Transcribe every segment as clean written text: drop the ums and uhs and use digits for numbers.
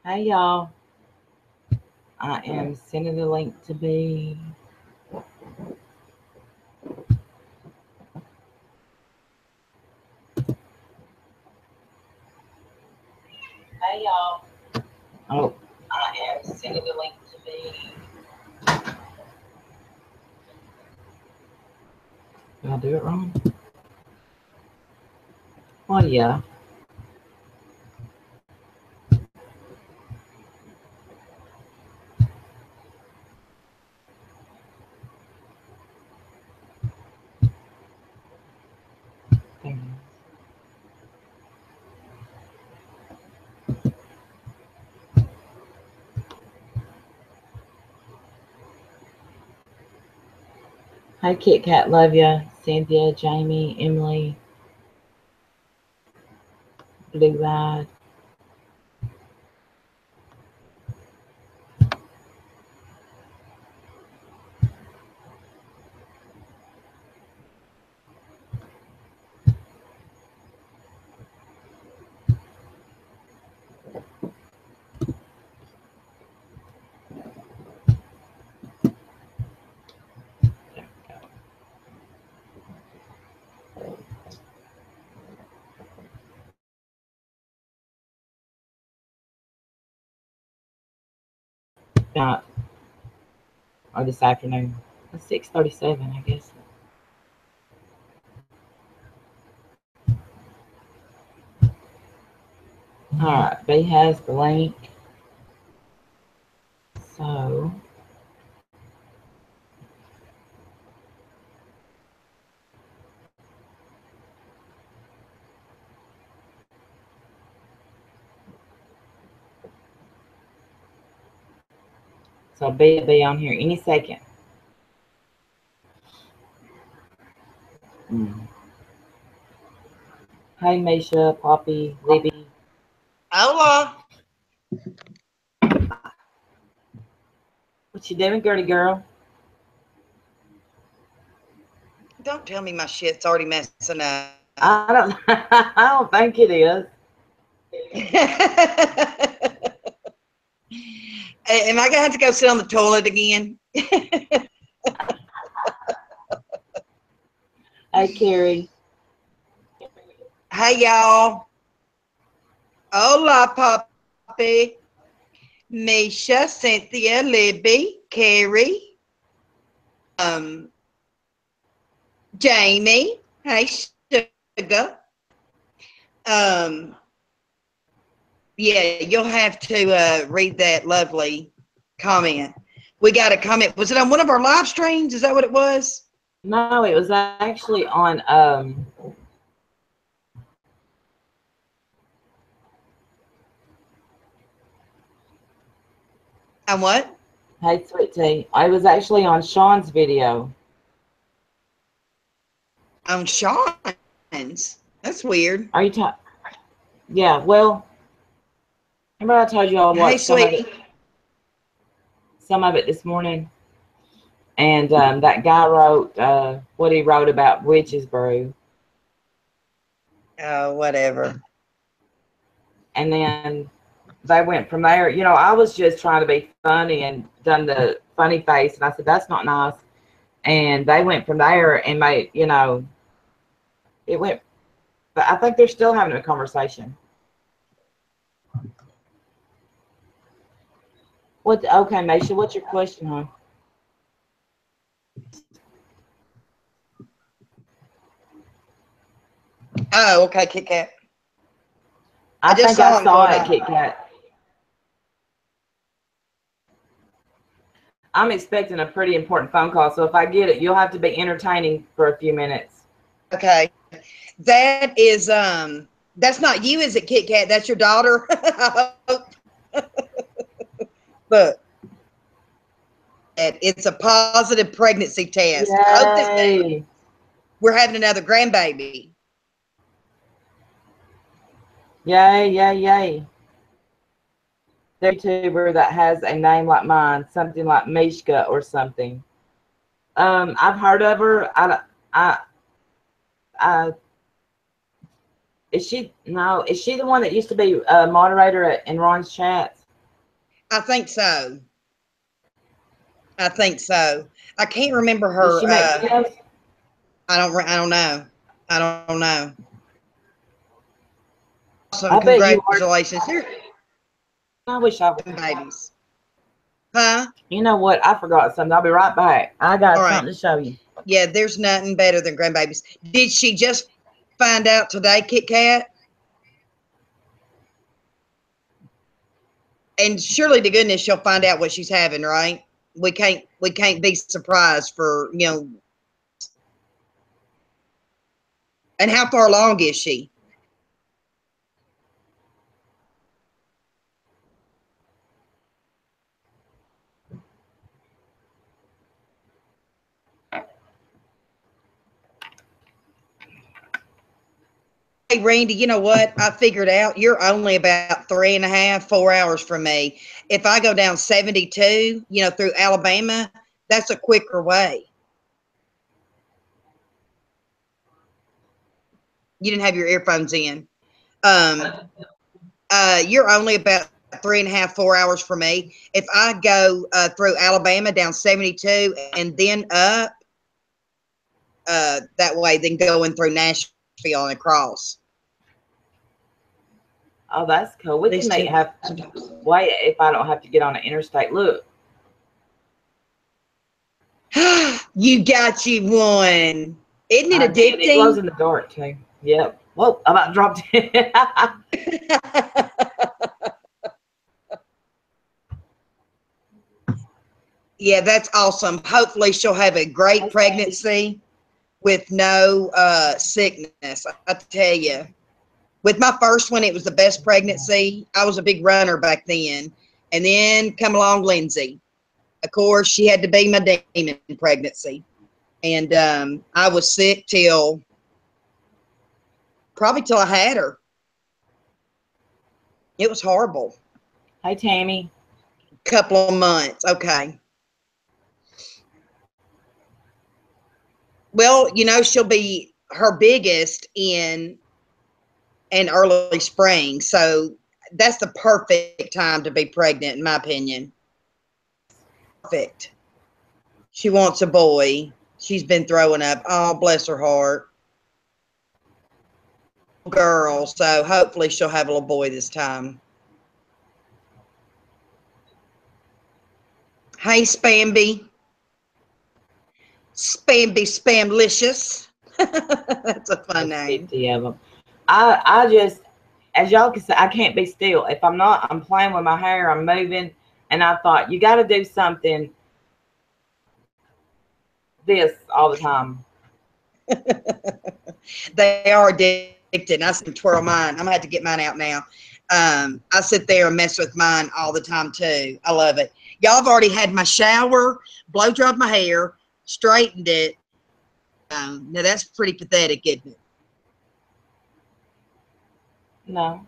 Hey y'all, I am sending the link to be. Hey y'all. Oh, I am sending the link to be. Did I do it wrong? Well, yeah. There it is. Hi, Kit Kat, love ya. Cynthia, Jamie, Emily, Blue Eyed. Got or this afternoon. It's 6:37, I guess. All right, B has the link. So B will be on here any second. Mm. Hey, Misha, Poppy, Libby. Hola. What you doing, girly girl? Don't tell me my shit's already messing up. I don't. I don't think it is. Am I gonna have to go sit on the toilet again? Hey, Carrie. Hey y'all. Hola, Poppy. Misha, Cynthia, Libby, Carrie, um, Jamie. Hey, Sugar. Um, yeah, you'll have to read that lovely comment. We got a comment. Was it on one of our live streams? Is that what it was? No, it was actually on On what? Hey, Sweet Tea. I was actually on Sean's video. On Sean's. That's weird. Are you talking? Yeah, well, remember I told you I Hey, watched sweetie. some of it this morning? And that guy wrote what he wrote about Witch's Brew. Oh, whatever. And then they went from there. You know, I was just trying to be funny and done the funny face. And I said, that's not nice. And they went from there and made, you know, it went, but I think they're still having a conversation. What? Okay, Maisha, what's your question, hon? Oh, okay, Kit Kat. I I just think I saw him saw going it, on. Kit Kat. I'm expecting a pretty important phone call, so if I get it, you'll have to be entertaining for a few minutes. Okay. That is that's not you, is it, Kit Kat? That's your daughter. Look, it's a positive pregnancy test. Hope this means Yay! we're having another grandbaby. Yay! Yay! Yay! There's a YouTuber that has a name like mine, something like Mishka or something. I've heard of her. I, is she? No, is she the one that used to be a moderator in Ron's chats? I think so. I think so. I can't remember Does her. she make videos? I don't know. I don't know. Awesome. I bet you are. Congratulations. Here, I wish I was. babies. Huh? You know what? I forgot something. I'll be right back. I got All right. something to show you. Yeah, there's nothing better than grandbabies. Did she just find out today, Kit Kat? And surely to goodness she'll find out what she's having, right? We can't be surprised for, you know. And how far along is she? Hey, Randy, you know what? I figured out you're only about 3.5, 4 hours from me. If I go down 72, you know, through Alabama, that's a quicker way. You didn't have your earphones in. You're only about 3.5, 4 hours from me. If I go through Alabama down 72 and then up that way, then going through Nashville and across. Oh, that's cool. We can make have wait if I don't have to get on the interstate. Look. You got you one. Isn't it addicting? It glows in the dark too. Yep. Whoa, I about dropped it. Yeah, that's awesome. Hopefully she'll have a great pregnancy with no sickness. I tell you. With my first one, it was the best pregnancy. I was a big runner back then. And then come along Lindsay. Of course, she had to be my demon pregnancy. And I was sick probably till I had her. It was horrible. Hey, Tammy. Couple of months. Okay. Well, you know, she'll be her biggest in early spring. So that's the perfect time to be pregnant, in my opinion. Perfect. She wants a boy. She's been throwing up. Oh, bless her heart. Girl. So hopefully she'll have a little boy this time. Hey, Spamby. Spamby Spamlicious. That's a fun name. 50 of them. I just, as y'all can see, I can't be still. If I'm not, I'm playing with my hair, I'm moving, and I thought, you got to do something this all the time. They are addicted. I sit and twirl mine. I'm going to have to get mine out now. I sit there and mess with mine all the time, too. I love it. Y'all have already had my shower, blow dried my hair, straightened it. Now, that's pretty pathetic, isn't it? No.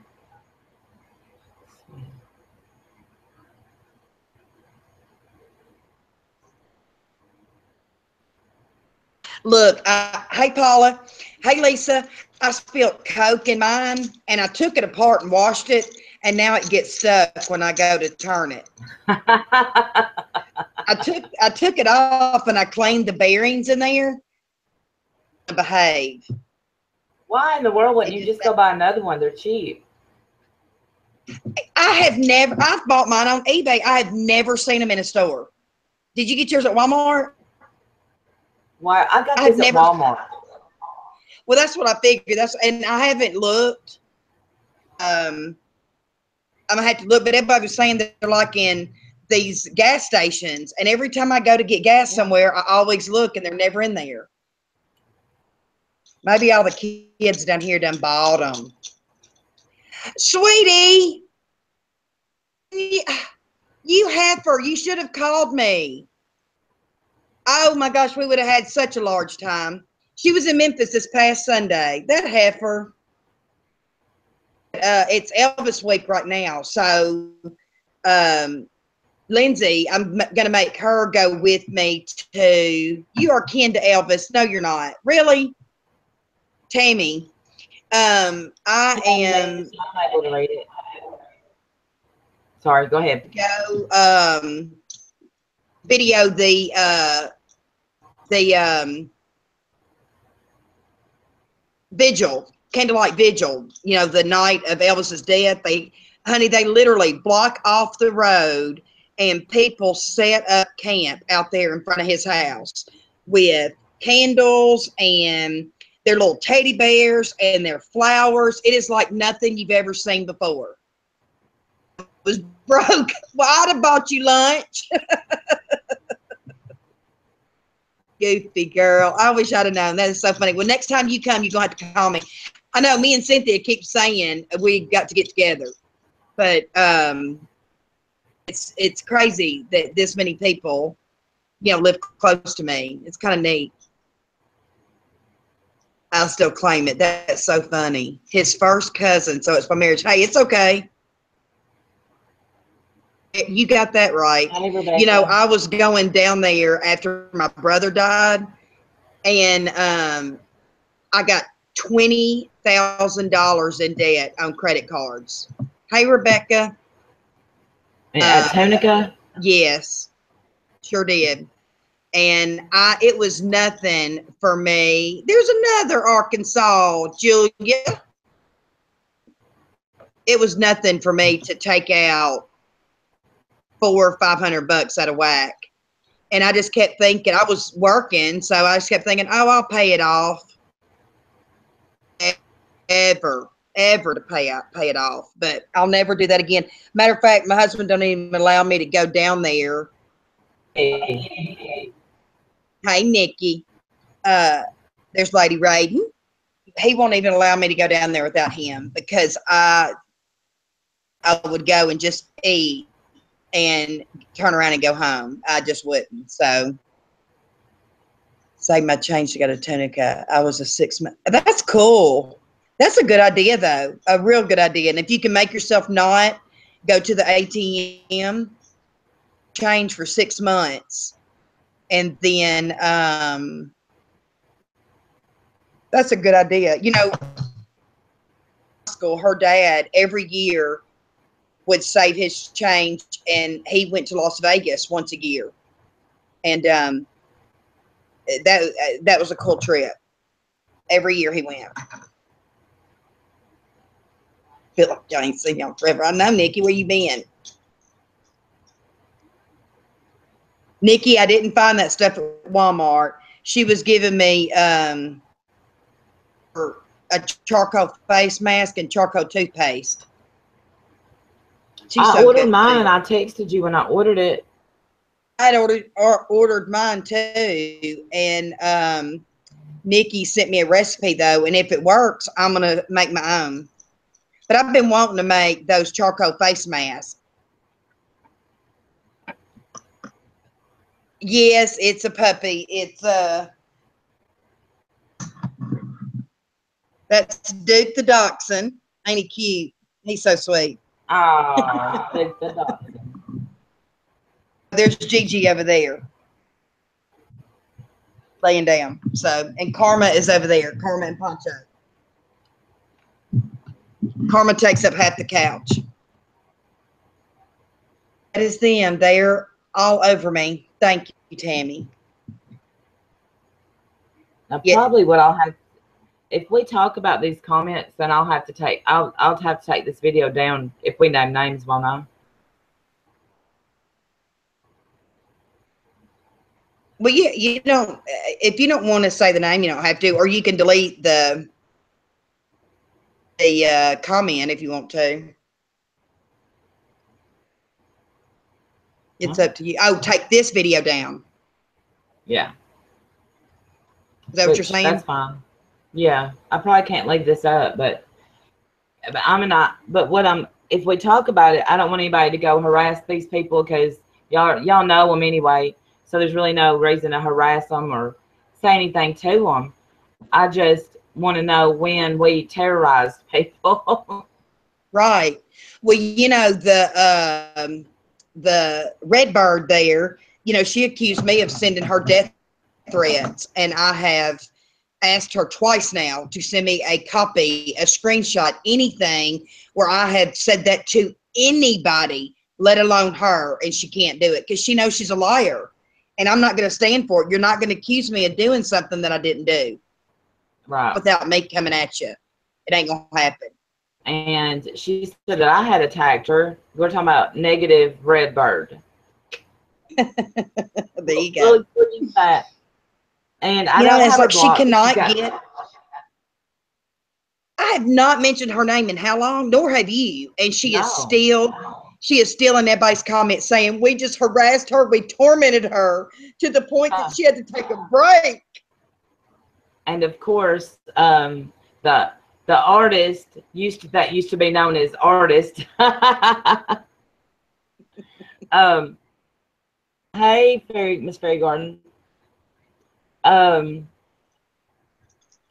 Look, hey, Paula. Hey, Lisa. I spilled Coke in mine, and I took it apart and washed it, and now it gets stuck when I go to turn it. I took it off, and I cleaned the bearings in there. Behave. Why in the world wouldn't you just go buy another one? They're cheap. I've bought mine on eBay. I have never seen them in a store. Did you get yours at Walmart? Why? I got this at Walmart. Well, that's what I figured. And I haven't looked. I'm gonna have to look, but everybody was saying that they're like in these gas stations, and every time I go to get gas somewhere, I always look, and they're never in there. Maybe all the kids down here done bought them. Sweetie, you heifer, you should have called me. Oh my gosh, we would have had such a large time. She was in Memphis this past Sunday. That heifer. It's Elvis week right now. So, Lindsay, I'm going to make her go with me to, you are kin to Elvis. No, you're not. Really? Tammy, I am. I'm able to read it. Sorry, go ahead. Go video the vigil, candlelight vigil, you know, the night of Elvis's death. They literally block off the road and people set up camp out there in front of his house with candles and their little teddy bears and their flowers. It is like nothing you've ever seen before. I was broke. Well, I'd have bought you lunch. Goofy girl. I wish I'd have known. That is so funny. Well, next time you come, you're going to have to call me. I know me and Cynthia keep saying we got to get together, but it's crazy that this many people, you know, live close to me. It's kind of neat. I'll still claim it. That's so funny. His first cousin, so it's by marriage. Hey, it's okay. You got that right. You know, I was going down there after my brother died, and I got $20,000 in debt on credit cards. Hey, Rebecca. At Tunica? Yes, sure did. And it was nothing for me. There's another Arkansas, Julia. It was nothing for me to take out $400 or $500 out of whack. And I just kept thinking, I was working, so I just kept thinking, oh, I'll pay it off. Ever to pay it off. But I'll never do that again. Matter of fact, my husband don't even allow me to go down there. Hey, Nikki. There's Lady Raiden. He won't even allow me to go down there without him because I would go and just eat and turn around and go home. I just wouldn't. So save my change to go to Tunica. I was a 6 month. That's cool. That's a good idea, though. A real good idea. And if you can make yourself not go to the ATM, change for 6 months, and then that's a good idea. You know, school, her dad every year would save his change, and he went to Las Vegas once a year, and that was a cool trip. Every year he went. Feel like I ain't seen y'all forever. I know, Nikki, where you been? Nikki, I didn't find that stuff at Walmart. She was giving me a charcoal face mask and charcoal toothpaste. I ordered mine and I texted you when I ordered it. I had ordered mine too, and Nikki sent me a recipe though, and if it works, I'm gonna make my own. But I've been wanting to make those charcoal face masks. Yes, it's a puppy. It's that's Duke the Dachshund. Ain't he cute? He's so sweet. Ah, Duke the Dachshund. There's Gigi over there, laying down. So, and Karma is over there. Karma and Poncho. Karma takes up half the couch. That is them. They're all over me. Thank you, Tammy. Now, probably what I'll have, if we talk about these comments, then I'll have to take this video down if we name names. Well, no. Well, yeah, you don't. If you don't want to say the name, you don't have to, or you can delete the comment if you want to. It's up to you. Oh, take this video down. Yeah. Is that what you're saying? That's fine. Yeah, I probably can't leave this up, but if we talk about it, I don't want anybody to go harass these people because y'all know them anyway. So there's really no reason to harass them or say anything to them. I just want to know when we terrorized people. Right. Well, you know, the Redbird there, you know, she accused me of sending her death threats, and I have asked her twice now to send me a copy, a screenshot, anything where I have said that to anybody let alone her, and she can't do it because she knows she's a liar. And I'm not going to stand for it. You're not going to accuse me of doing something that I didn't do. Right. Without me coming at you. It ain't going to happen. And she said that I had attacked her. We're talking about negative red bird. There you go. Really that. And I you know, don't it's have like a she block. cannot get. I have not mentioned her name in how long, nor have you. And she is still in everybody's comments saying we just harassed her, we tormented her to the point that she had to take a break. And of course, the artist used to be known as artist. Hey, Miss Fairy Garden.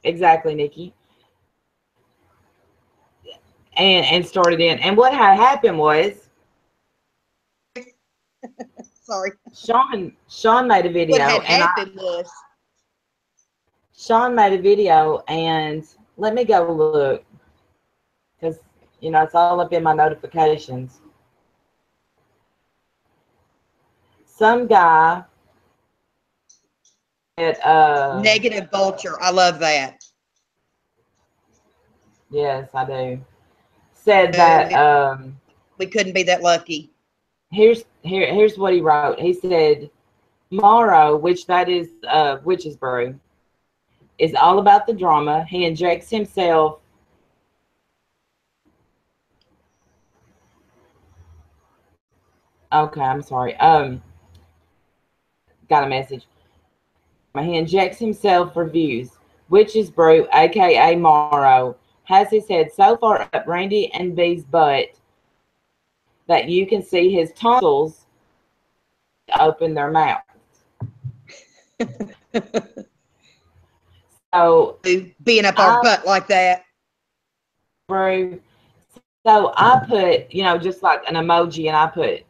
Exactly, Nikki. And started in. And what had happened was, sorry, Sean made a video. What had happened was Sean made a video, and let me go look, because you know it's all up in my notifications. Some guy at Negative Vulture. I love that. Yes, I do. Said that we couldn't be that lucky. Here's what he wrote. He said, Morrow, which that is Witch's Brew, is all about the drama. He injects himself. Okay, I'm sorry. Got a message. He injects himself for views. Witch's Brew, aka Morrow, has his head so far up Randy and B's butt that you can see his tonsils open their mouth. So being up our butt like that. Brew. So I put, you know, just like an emoji, and I put,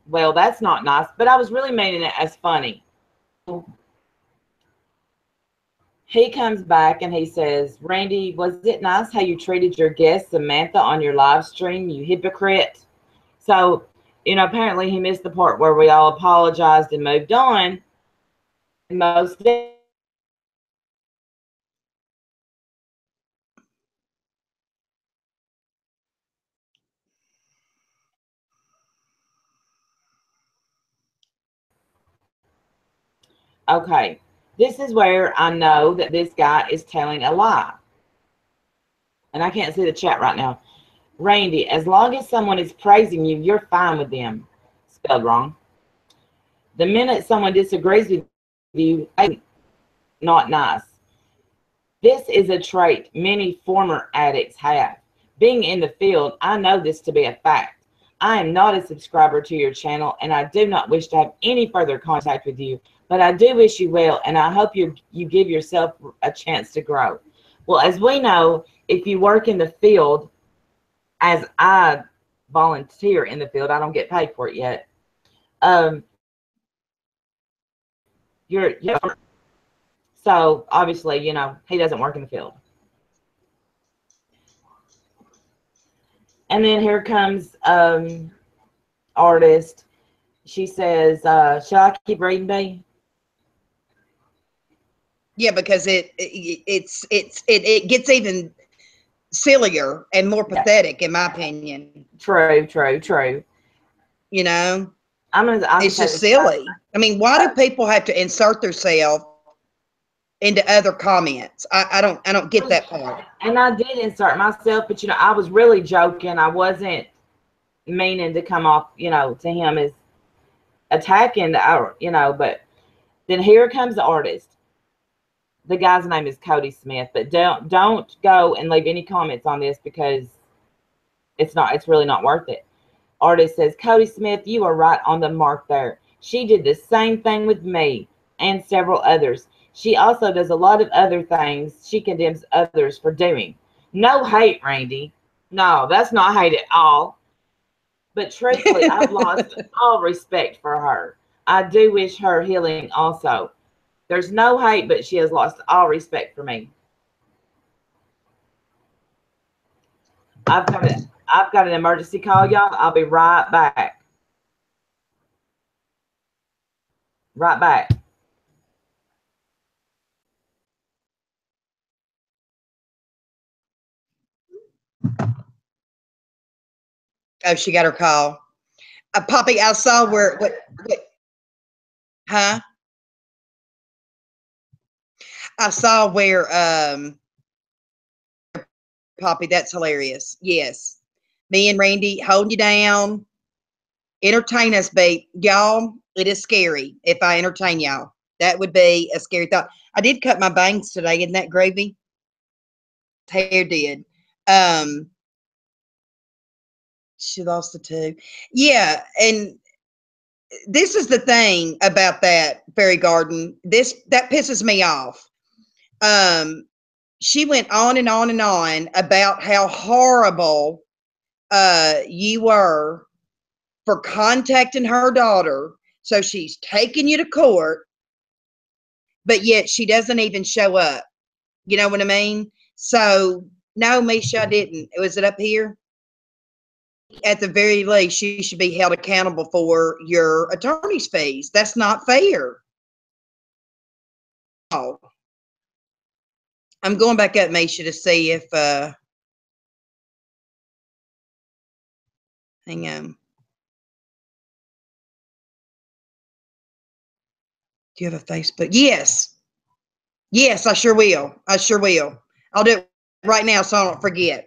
well, that's not nice, but I was really meaning it as funny. He comes back and he says, Randy, was it nice how you treated your guest Samantha on your live stream, you hypocrite? So, you know, apparently he missed the part where we all apologized and moved on. Most okay, this is where I know that this guy is telling a lie. And I can't see the chat right now. Randy, as long as someone is praising you, you're fine with them. Spelled wrong. The minute someone disagrees with you, not nice. This is a trait many former addicts have. Being in the field, I know this to be a fact. I am not a subscriber to your channel, and I do not wish to have any further contact with you, but I do wish you well, and I hope you give yourself a chance to grow. Well, as we know, if you work in the field, as I volunteer in the field, I don't get paid for it yet. So obviously, you know, he doesn't work in the field. And then here comes artist. She says, shall I keep reading, B? Yeah, because it gets even sillier and more pathetic, in my opinion. True. You know, I'm it's just silly. I mean, why do people have to insert themselves into other comments? I don't get that part. And I did insert myself, but you know, I was really joking. I wasn't meaning to come off, you know, to him as attacking our, you know, but then here comes the artist. The guy's name is Cody Smith, but don't go and leave any comments on this because it's really not worth it. Artist says, Cody Smith, you are right on the mark there. She did the same thing with me and several others. She also does a lot of other things she condemns others for doing. No hate, Randy. No, that's not hate at all. But truthfully, I've lost all respect for her. I do wish her healing also. There's no hate, but she has lost all respect for me. I've got an emergency call, y'all. I'll be right back. Right back. Oh, she got her call. Poppy, I saw where, what, huh? I saw where, Poppy, that's hilarious. Yes. Me and Randy holding you down. Entertain us, babe. Y'all, it is scary if I entertain y'all. That would be a scary thought. I did cut my bangs today. Isn't that gravy? Hair did. She lost the two. Yeah, and this is the thing about that fairy garden. That pisses me off. She went on and on and on about how horrible you were for contacting her daughter. So she's taking you to court, but yet she doesn't even show up. You know what I mean? So no, Misha, I didn't. Was it up here? At the very least, she should be held accountable for your attorney's fees. That's not fair. Oh, I'm going back up, Misha, to see if, hang on. Do you have a Facebook? Yes. Yes, I sure will. I sure will. I'll do it right now so I don't forget.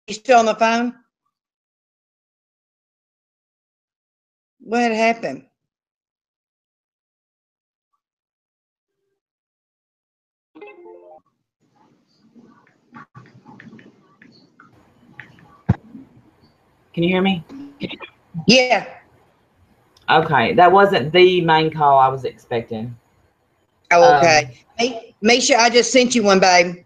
You still on the phone? What happened? Can you hear me? Yeah. Okay, that wasn't the main call I was expecting. Oh, okay. Hey, Misha, I just sent you one, babe.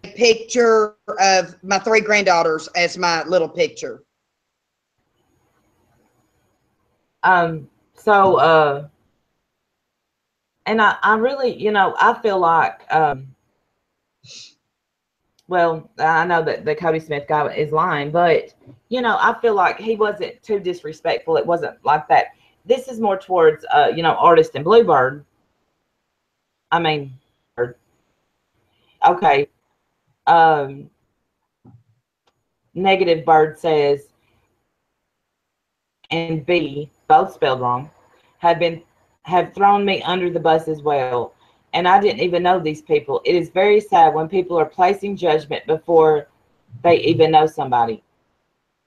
A picture of my 3 granddaughters as my little picture. So and I really, you know, I feel like well, I know that the Cody Smith guy is lying, but you know, I feel like he wasn't too disrespectful. It wasn't like that. This is more towards you know, Artist and Bluebird. I mean, okay. Um, Negative Bird says, and B, both spelled wrong, have thrown me under the bus as well. And I didn't even know these people. It is very sad when people are placing judgment before they even know somebody.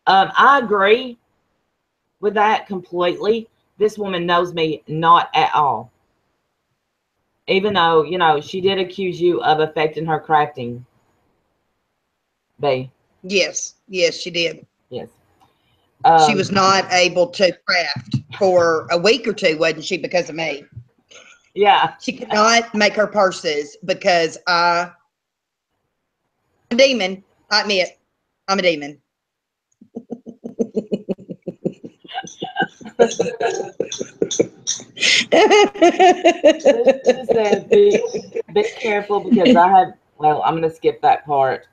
I agree with that completely. This woman knows me not at all. Even though, you know, she did accuse you of affecting her crafting. B. Yes. Yes, she did. Yes. She was not able to craft for a week or two, wasn't she, because of me? Yeah. She could not make her purses because I'm a demon. I admit, I'm a demon. She said, be careful because I have, well, I'm going to skip that part.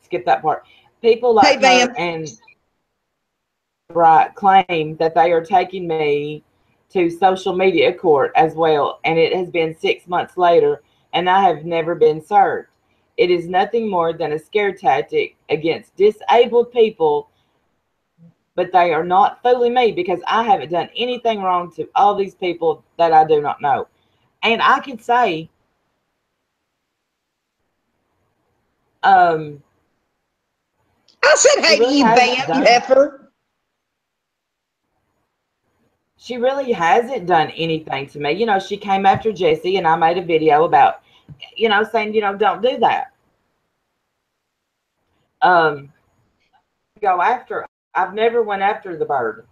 Skip that part. People like Hey, her Bam. and right claim that they are taking me to social media court as well, and it has been 6 months later, and I have never been served. It is nothing more than a scare tactic against disabled people, but they are not fooling me because I haven't done anything wrong to all these people that I do not know. And I could say, I said hey to really you, Bam, you heifer. She really hasn't done anything to me. You know, she came after Jesse, and I made a video about, you know, saying, you know, don't do that. Go after. I've never went after the bird.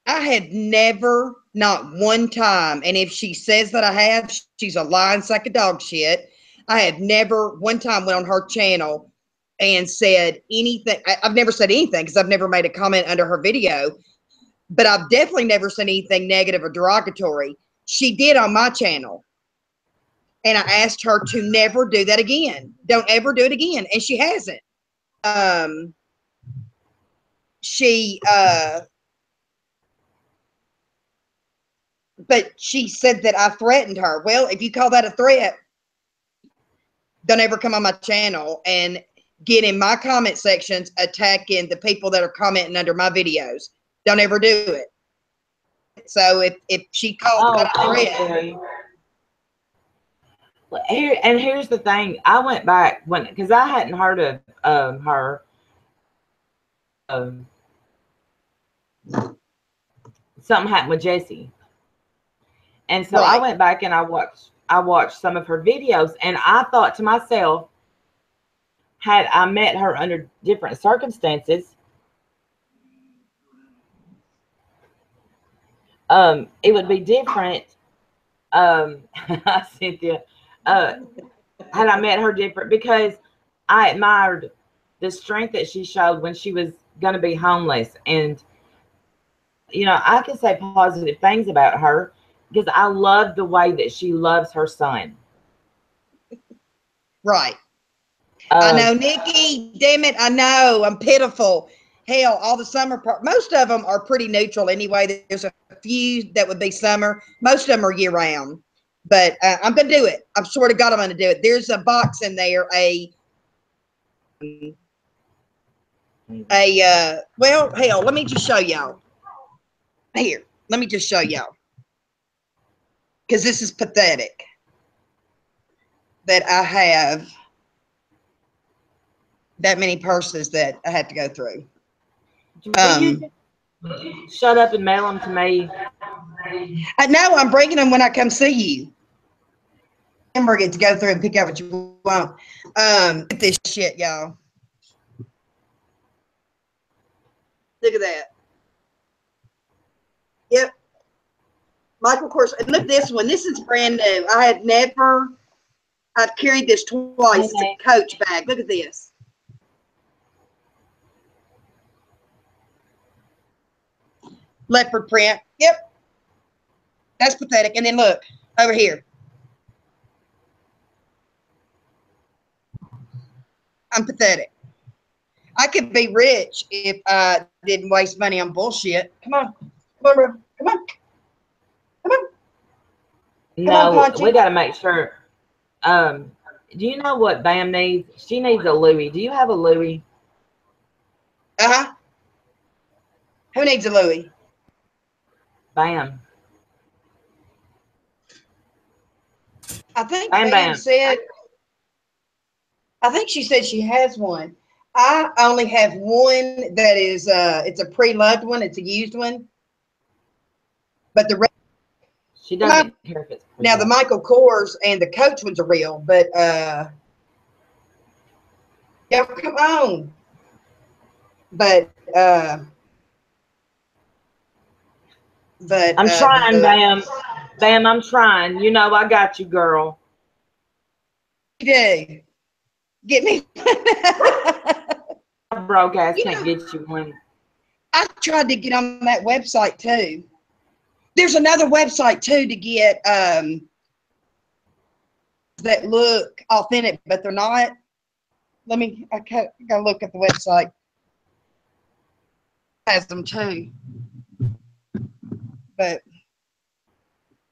I had never, not one time, and if she says that I have, she's a lying sack of dog shit. I have never one time went on her channel and said anything. I've never said anything because I've never made a comment under her video, but I've definitely never said anything negative or derogatory. She did on my channel. And I asked her to never do that again. Don't ever do it again. And she hasn't. But she said that I threatened her. Well, if you call that a threat, don't ever come on my channel and get in my comment sections attacking the people that are commenting under my videos. Don't ever do it. So if she called that a threat. Well, here's the thing. I went back because I hadn't heard of her. Something happened with Jessie, and so I went back and I watched some of her videos, and I thought to myself, had I met her under different circumstances, it would be different. Cynthia, had I met her different, because I admired the strength that she showed when she was going to be homeless. And, you know, I can say positive things about her because I love the way that she loves her son. Right. I know, Nikki, damn it. I know. I'm pitiful. Hell, all the summer most of them are pretty neutral anyway. There's a few that would be summer. Most of them are year round. But I'm going to do it. I swear to God, I'm going to do it. There's a box in there, well, hell, let me just show y'all. Here, let me just show y'all. Because this is pathetic that I have that many purses that I have to go through. Shut up and mail them to me. I know, I'm bringing them when I come see you. Remember, get to go through and pick out what you want. Look at this shit, y'all. Look at that. Yep. Michael Kors. And look at this one. This is brand new. I've carried this twice. It's a Coach bag. Look at this. Leopard print. Yep. That's pathetic. And then look, over here. I'm pathetic. I could be rich if I didn't waste money on bullshit. Come on. Come on, bro. Come on. Come on. No, we got to make sure. Do you know what Bam needs? She needs a Louis. Do you have a Louis? Uh-huh. Who needs a Louis? Bam. I think Bam said, I think she said she has one. I only have one that is, it's a pre-loved one. It's a used one. But the rest, she doesn't care if it's now the Michael Kors and the Coach ones are real, but yeah, come on. But I'm trying, Bam. Bam, I'm trying. You know, I got you, girl. You do. Get me. Broke ass can't get you one. I tried to get on that website too. There's another website too to get that look authentic, but they're not. I gotta look at the website. Has them too. But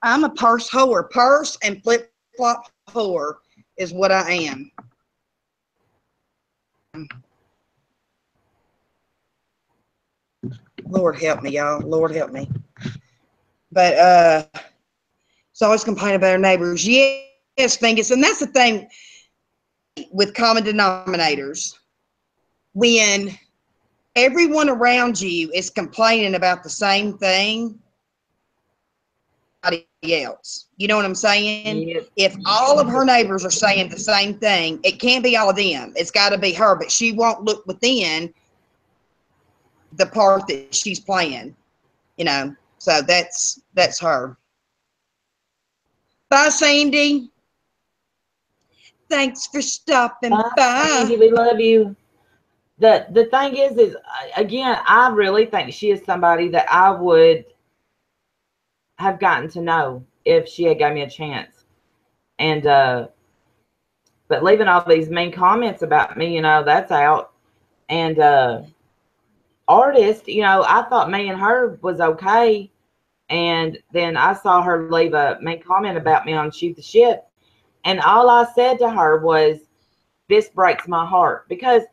I'm a purse whore. Purse and flip-flop whore is what I am. Lord help me, y'all. Lord help me. But it's always complaining about our neighbors. Yes, Fingus. And that's the thing with common denominators. When everyone around you is complaining about the same thing, else. You know what I'm saying? Yep. If all of her neighbors are saying the same thing, it can't be all of them. It's got to be her, but she won't look within the part that she's playing, you know. So that's her. Bye, Sandy. Thanks for stopping Bye, by. Sandy. We love you. The thing is again, I really think she is somebody that I would have gotten to know if she had gave me a chance. And but leaving all these mean comments about me, that's out. And artist, I thought me and her was okay. And then I saw her leave a mean comment about me on Shoot the Ship. And all I said to her was, this breaks my heart, because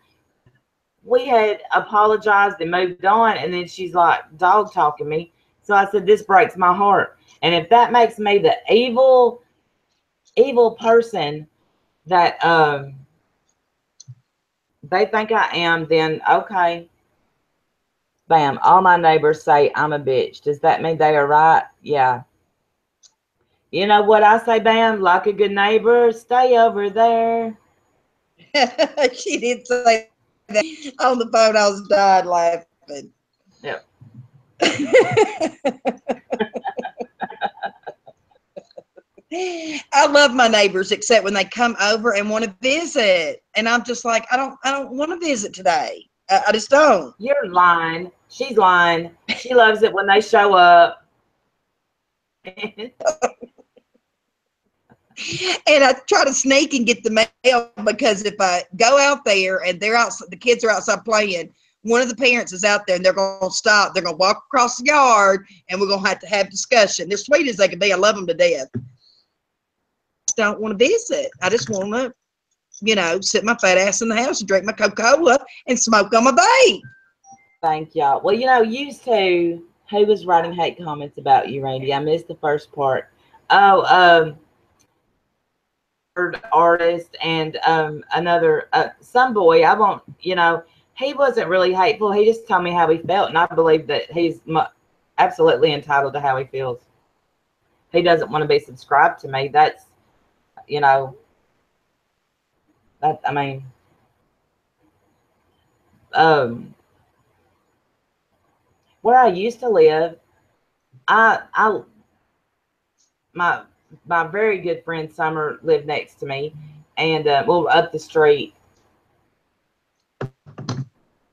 we had apologized and moved on. And then she's like dog talking me. So I said, this breaks my heart. And if that makes me the evil person that they think I am, then okay. Bam. All my neighbors say I'm a bitch. Does that mean they are right? Yeah. You know what I say, Bam? Like a good neighbor, stay over there. She did say that on the phone. I was dying laughing. Yep. I love my neighbors, except when they come over and want to visit, and I'm just like, I don't want to visit today. I just don't. You're lying. She's lying. She loves it when they show up. And I try to sneak and get the mail, because if I go out there and they're outside, the kids are outside playing, one of the parents is out there and they're going to stop. They're going to walk across the yard and we're going to have discussion. They're sweet as they can be. I love them to death. I just don't want to visit. I just want to, sit my fat ass in the house and drink my Coca-Cola and smoke on my vape. Thank y'all. Well, used to, who was writing hate comments about you, Randy? I missed the first part. Oh, artist and another some boy. I won't, he wasn't really hateful. He just told me how he felt, and I believe that he's absolutely entitled to how he feels. He doesn't want to be subscribed to me. That's, that, I mean, where I used to live, I my very good friend Summer lived next to me, and well, up the street.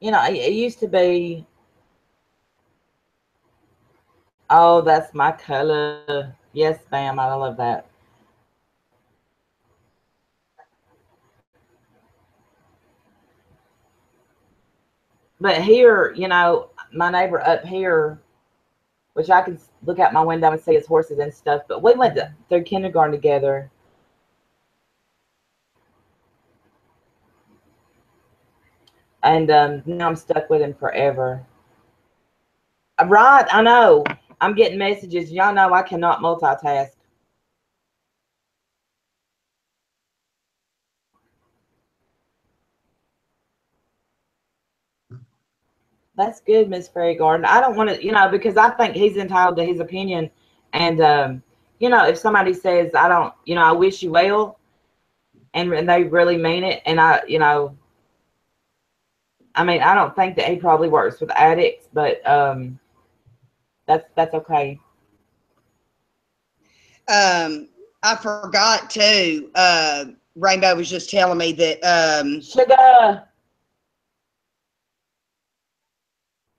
It used to be. Oh, that's my color. Yes, ma'am. I love that. But here, my neighbor up here, which I can look out my window and see his horses and stuff. But we went through kindergarten together. And now I'm stuck with him forever. Right, I know. I'm getting messages. Y'all know I cannot multitask. That's good, Miss Fairy Garden. I don't want to, because I think he's entitled to his opinion. And, if somebody says, I don't, I wish you well, and they really mean it, and I mean, I don't think that he probably works with addicts, but that's okay. I forgot too. Rainbow was just telling me that Sugar.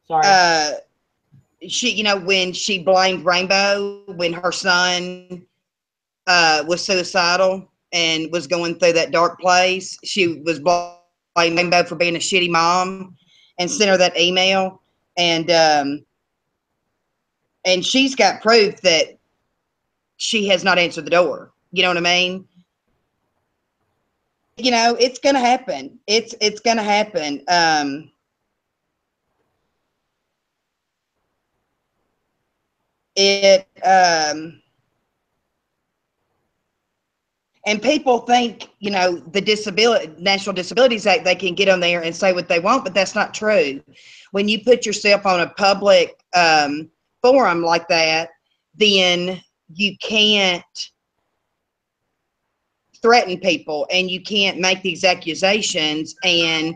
Sorry. She, when she blamed Rainbow when her son was suicidal and was going through that dark place, she was blaming Rainbow for being a shitty mom and sent her that email. And she's got proof that she has not answered the door. You know what I mean? It's going to happen. It's going to happen. And people think, the National Disabilities Act, they can get on there and say what they want, but that's not true. When you put yourself on a public forum like that, then you can't threaten people and you can't make these accusations. And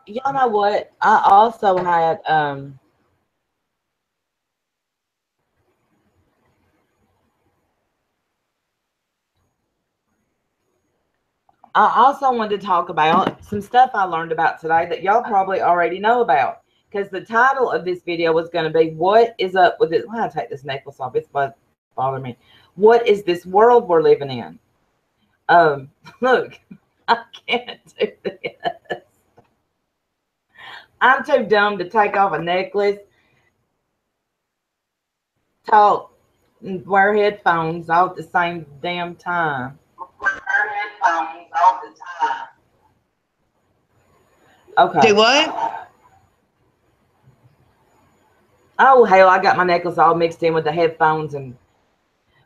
y'all know what? I also had I also wanted to talk about some stuff I learned about today that y'all probably already know about. Because the title of this video was going to be, what is up with it? Why I take this necklace off? It's bothering me. What is this world we're living in? Look, I can't do this. I'm too dumb to take off a necklace, talk, and wear headphones all at the same damn time. Okay. Do what? Oh, hell, I got my necklace all mixed in with the headphones and...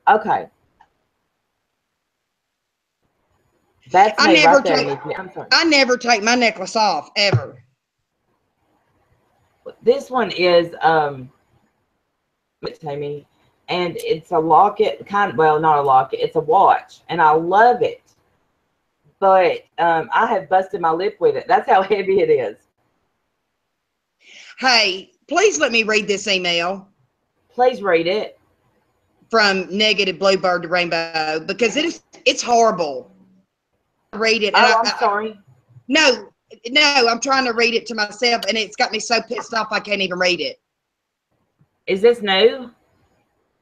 Okay. That's me right there, Nikki. I'm sorry. I never take my necklace off, ever. This one is, Tammy, and it's a locket, well, not a locket, it's a watch, and I love it. But I have busted my lip with it. That's how heavy it is. Hey, please let me read this email. Please read it. From Negative Bluebird to Rainbow, because it's horrible. Read it. And I'm sorry. No, I'm trying to read it to myself, and it's got me so pissed off I can't even read it. Is this new?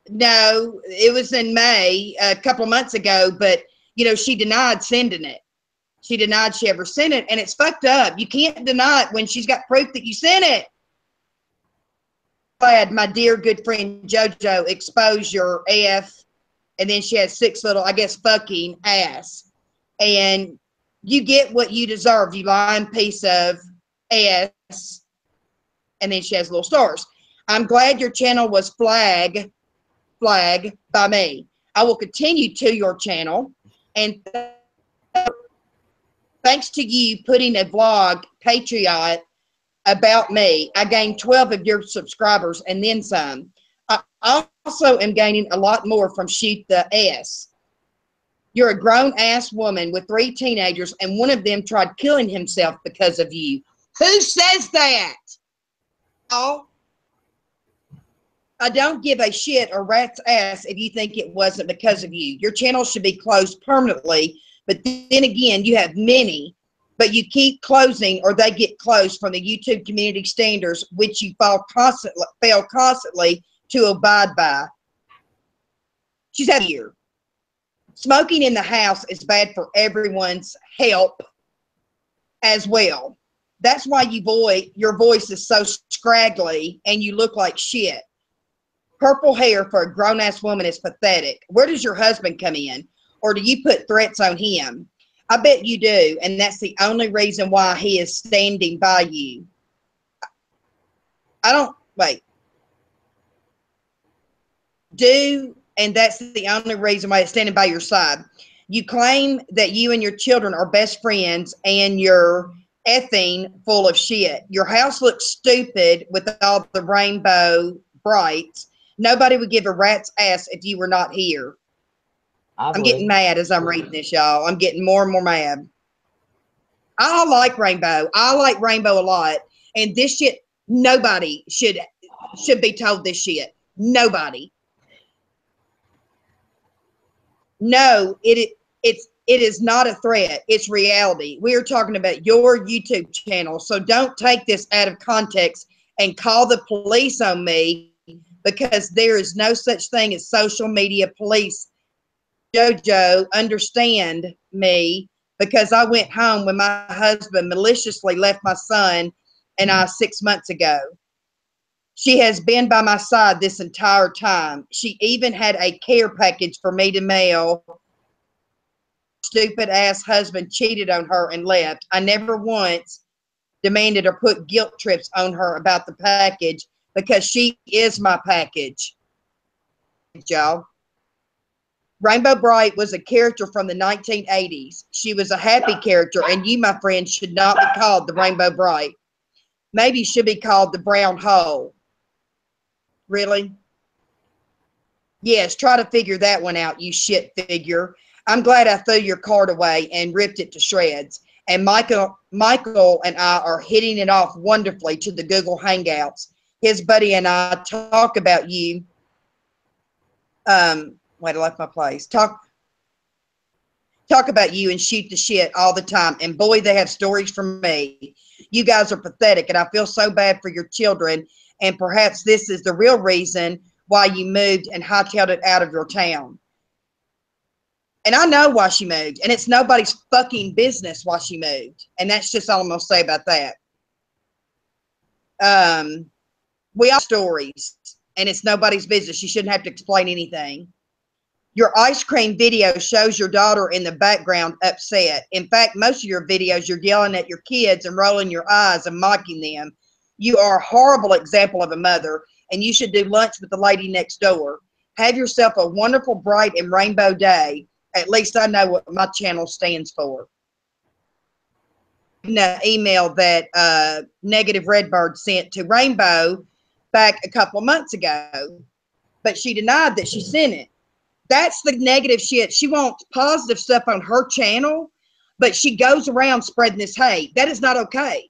No, it was in May, a couple of months ago, but, you know, she denied sending it. She denied she ever sent it, and it's fucked up. You can't deny it when she's got proof that you sent it. Glad my dear good friend JoJo expose your F, and then she has 6 little, I guess, fucking ass. And you get what you deserve, you lying piece of ass. And then she has little stars. I'm glad your channel was flagged by me. I will continue to your channel, and thanks to you putting a vlog, Patriot, about me, I gained 12 of your subscribers and then some. I also am gaining a lot more from Shoot the S. You're a grown-ass woman with 3 teenagers, and one of them tried killing himself because of you. Who says that? Oh, I don't give a shit or rat's ass if you think it wasn't because of you. Your channel should be closed permanently, but then again, you have many, but you keep closing or they get closed from the YouTube community standards, which you fail constantly to abide by. She's out here. Smoking in the house is bad for everyone's health as well. That's why your voice is so scraggly and you look like shit. Purple hair for a grown-ass woman is pathetic. Where does your husband come in? Or do you put threats on him? I bet you do, and that's the only reason why he is standing by you. And that's the only reason why it's standing by your side. You claim that you and your children are best friends, and you're effing full of shit. Your house looks stupid with all the rainbow brights. Nobody would give a rat's ass if you were not here. I'm getting mad as I'm reading this, y'all. I'm getting more and more mad. I like Rainbow. I like Rainbow a lot. And this shit, nobody should be told this shit. Nobody. No, it is not a threat. It's reality. We are talking about your YouTube channel. So don't take this out of context and call the police on me, because there is no such thing as social media police. JoJo, understand me, because I went home when my husband maliciously left my son and I 6 months ago. She has been by my side this entire time. She even had a care package for me to mail. Stupid ass husband cheated on her and left. I never once demanded or put guilt trips on her about the package, because she is my package. Y'all. Rainbow Bright was a character from the 1980s. She was a happy character, and you, my friend, should not be called the Rainbow Bright. Maybe you should be called the Brown Hole. Really? Yes, try to figure that one out, you shit figure. I'm glad I threw your card away and ripped it to shreds. And Michael and I are hitting it off wonderfully to the Google Hangouts. His buddy and I talk about you. Wait, I left my place. talk about you and shoot the shit all the time. And boy, they have stories from me. You guys are pathetic, and I feel so bad for your children. And perhaps this is the real reason why you moved and hightailed it out of your town. And I know why she moved, and it's nobody's fucking business why she moved. And that's just all I'm gonna say about that. We all stories, and it's nobody's business. You shouldn't have to explain anything. Your ice cream video shows your daughter in the background upset. In fact, most of your videos, you're yelling at your kids and rolling your eyes and mocking them. You are a horrible example of a mother, and you should do lunch with the lady next door. Have yourself a wonderful, bright, and rainbow day. At least I know what my channel stands for. An email that Negative Redbird sent to Rainbow back a couple of months ago, but she denied that she sent it. That's the negative shit. She wants positive stuff on her channel, but she goes around spreading this hate. That is not okay.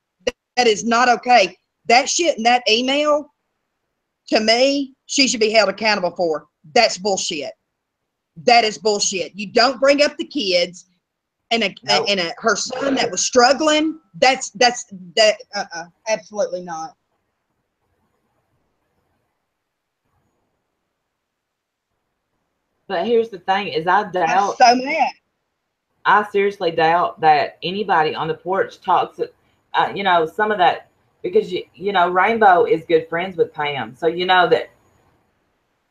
That is not okay. That shit in that email, to me, she should be held accountable for. That's bullshit. That is bullshit. You don't bring up the kids and her son that was struggling. That's absolutely not. But here's the thing: is I doubt. I'm so mad. I seriously doubt that anybody on the porch talks. You know, some of that, because you know Rainbow is good friends with Pam, so you know that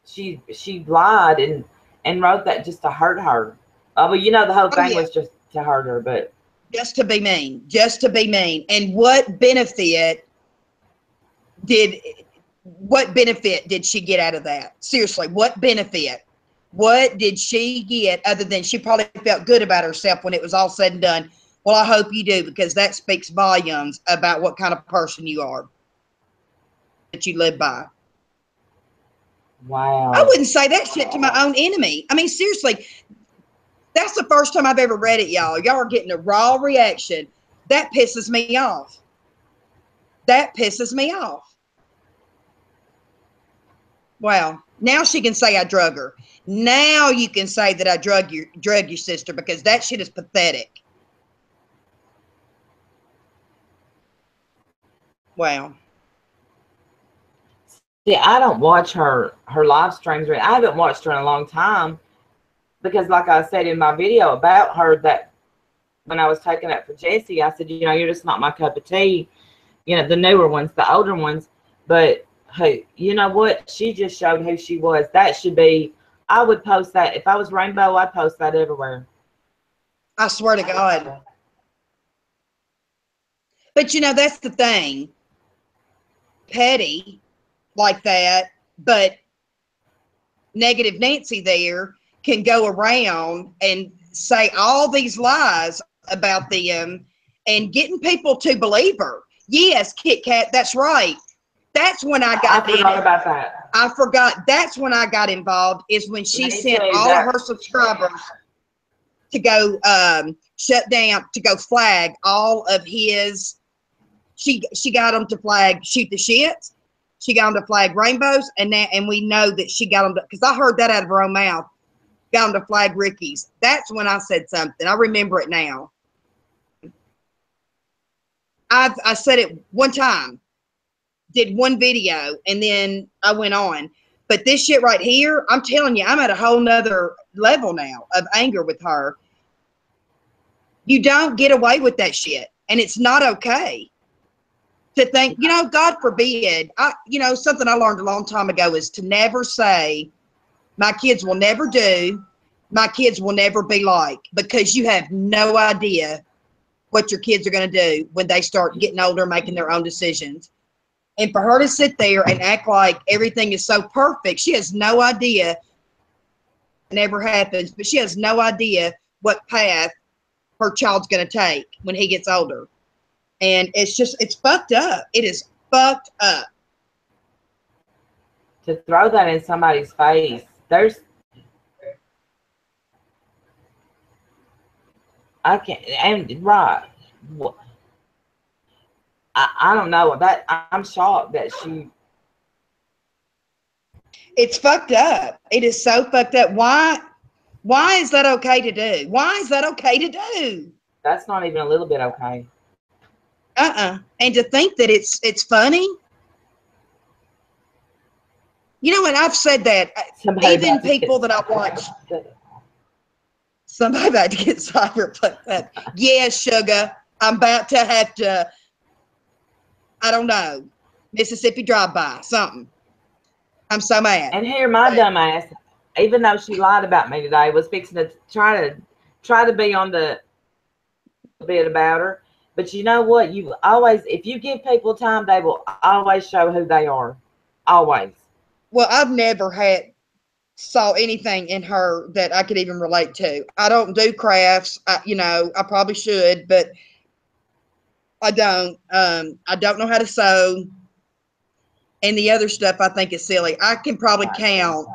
she lied and wrote that just to hurt her. Well, you know the whole thing was just to hurt her, but just to be mean, just to be mean. And what benefit did she get out of that? Seriously, what benefit? What did she get other than she probably felt good about herself when it was all said and done? Well, I hope you do, because that speaks volumes about what kind of person you are, that you live by. Wow. I wouldn't say that shit to my own enemy. I mean, seriously, that's the first time I've ever read it, y'all. Y'all are getting a raw reaction. That pisses me off. That pisses me off. Wow. Now she can say I drug her. Now you can say that I drug your sister, because that shit is pathetic. Wow. See, I don't watch her live streams. I haven't watched her in a long time because, like I said in my video about her, that when I was taking up for Jesse, I said, you know, you're just not my cup of tea. You know, the newer ones, the older ones. But hey, you know what? She just showed who she was. That should be. I would post that if I was Rainbow. I'd post that everywhere. I swear to God. But you know, that's the thing. Petty like that, but Negative Nancy there can go around and say all these lies about them and getting people to believe her. Yes, Kit Kat, that's right. That's when I got in. About that. I forgot. That's when I got involved, is when she sent all of her subscribers to go shut down, to go flag all of his. She got them to flag Shoot the Shit. She got them to flag Rainbows, and we know that she got them to, because I heard that out of her own mouth. Got them to flag Ricky's. That's when I said something. I remember it now. I said it one time, did one video, and then I went on. But this shit right here, I'm telling you, I'm at a whole nother level now of anger with her. You don't get away with that shit, and it's not okay. To think, you know, God forbid, you know, something I learned a long time ago is to never say, my kids will never do, my kids will never be like, because you have no idea what your kids are going to do when they start getting older, making their own decisions. And for her to sit there and act like everything is so perfect, she has no idea. It never happens, but she has no idea what path her child's going to take when he gets older. And it's fucked up. It is fucked up. To throw that in somebody's face, I can't, and right. I don't know that. I'm shocked that she. It's fucked up. It is so fucked up. Why Why is that okay to do? Why is that okay to do? That's not even a little bit okay. And to think that it's funny. You know, and I've said that even people that I watch. Somebody about to get cyberpunked. Yes, sugar. I'm about to have to, I don't know, Mississippi drive-by, something. I'm so mad. And here my dumb ass, even though she lied about me today, was fixing to try to be on the bit about her. But you know what? You always, if you give people time, they will always show who they are. Always. Well, I've never saw anything in her that I could even relate to. I don't do crafts. I probably should, but I don't. I don't know how to sew. And the other stuff I think is silly. I can probably count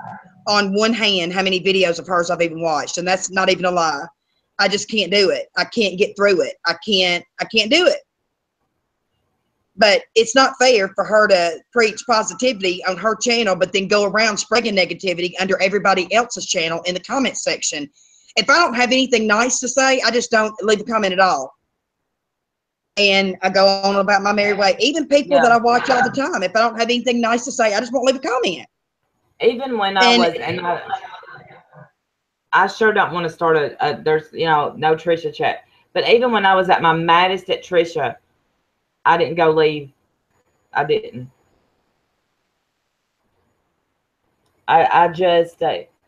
on one hand how many videos of hers I've even watched, and that's not even a lie. I just can't do it. I can't get through it. I can't do it. But it's not fair for her to preach positivity on her channel, but then go around spreading negativity under everybody else's channel in the comment section. If I don't have anything nice to say, I just don't leave a comment at all. And I go on about my merry way. Even people that I watch all the time, if I don't have anything nice to say, I just won't leave a comment. Even when I sure don't want to start there's, no Trisha chat. But even when I was at my maddest at Trisha, I didn't go leave. I didn't. I just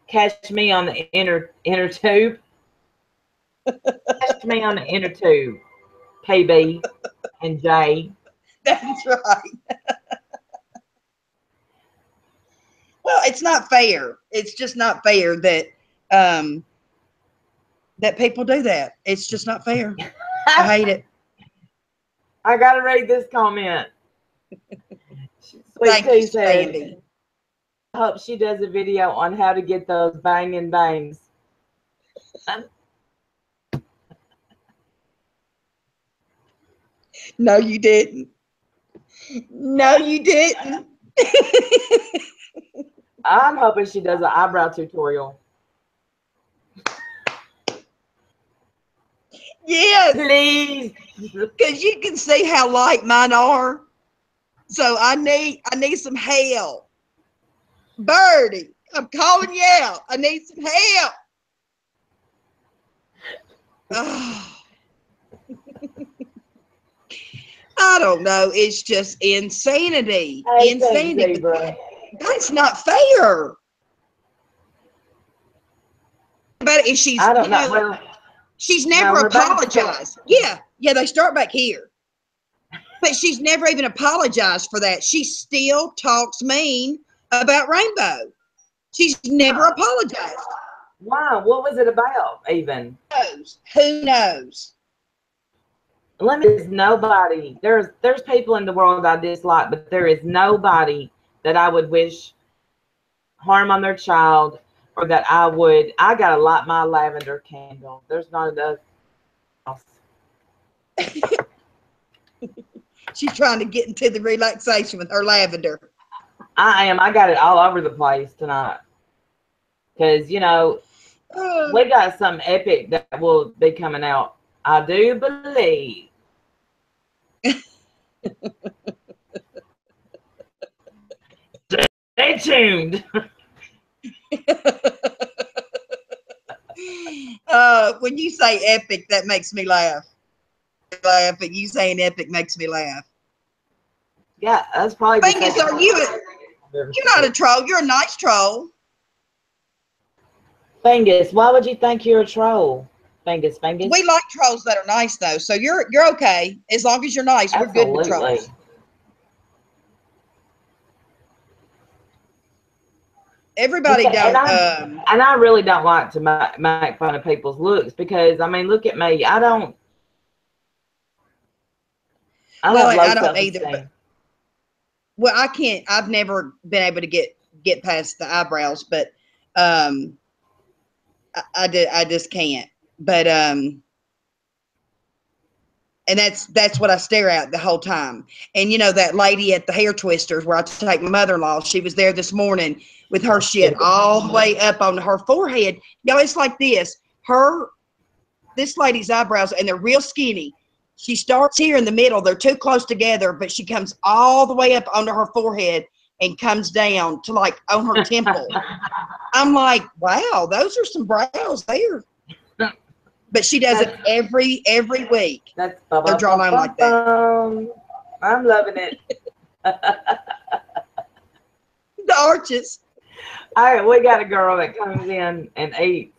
catch me on the inner tube. Catch me on the inner tube. PB and J. That's right. Well, it's not fair. It's just not fair that that people do that. It's just not fair. I hate it. I gotta read this comment. Thank you, Sandy. I hope she does a video on how to get those banging bangs. No, you didn't. No, you didn't. I'm hoping she does an eyebrow tutorial. Yes. Please. Because you can see how light mine are. So I need some help. Birdie, I'm calling you out. I need some help. Oh. I don't know. It's just insanity. Insanity. That's not fair. But if she's, I don't know. Well, she's never apologized. Yeah, they start back here. But she's never even apologized for that. She still talks mean about Rainbow. She's never apologized. Wow, what was it about even? Who knows? There's nobody. There's people in the world I dislike, but there is nobody that I would wish harm on their child, or that I gotta light my lavender candle. There's not enough else. She's trying to get into the relaxation with her lavender. I am. I got it all over the place tonight. Because, we got something epic that will be coming out. I do believe. Stay tuned. When you say epic, that makes me laugh. But you saying epic makes me laugh. Yeah, that's probably. Fingers, you're not a troll. You're a nice troll. Fingers, why would you think you're a troll? Fingers. We like trolls that are nice though, so you're okay as long as you're nice. We're good with trolls. Everybody don't. And I really don't like to make fun of people's looks, because I mean, look at me. I don't either. But, well, I can't. I've never been able to get past the eyebrows, but I just can't. But And that's what I stare at the whole time. And you know, that lady at the hair twisters where I take my mother-in-law, she was there this morning with her shit all the way up on her forehead. Y'all, it's like this. This lady's eyebrows, and they're real skinny. She starts here in the middle. They're too close together, but she comes all the way up under her forehead and comes down to like on her temple. I'm like, wow, those are some brows there. But she does it every week. That's they're drawn on like that. I'm loving it. The arches. All right, we got a girl that comes in and eats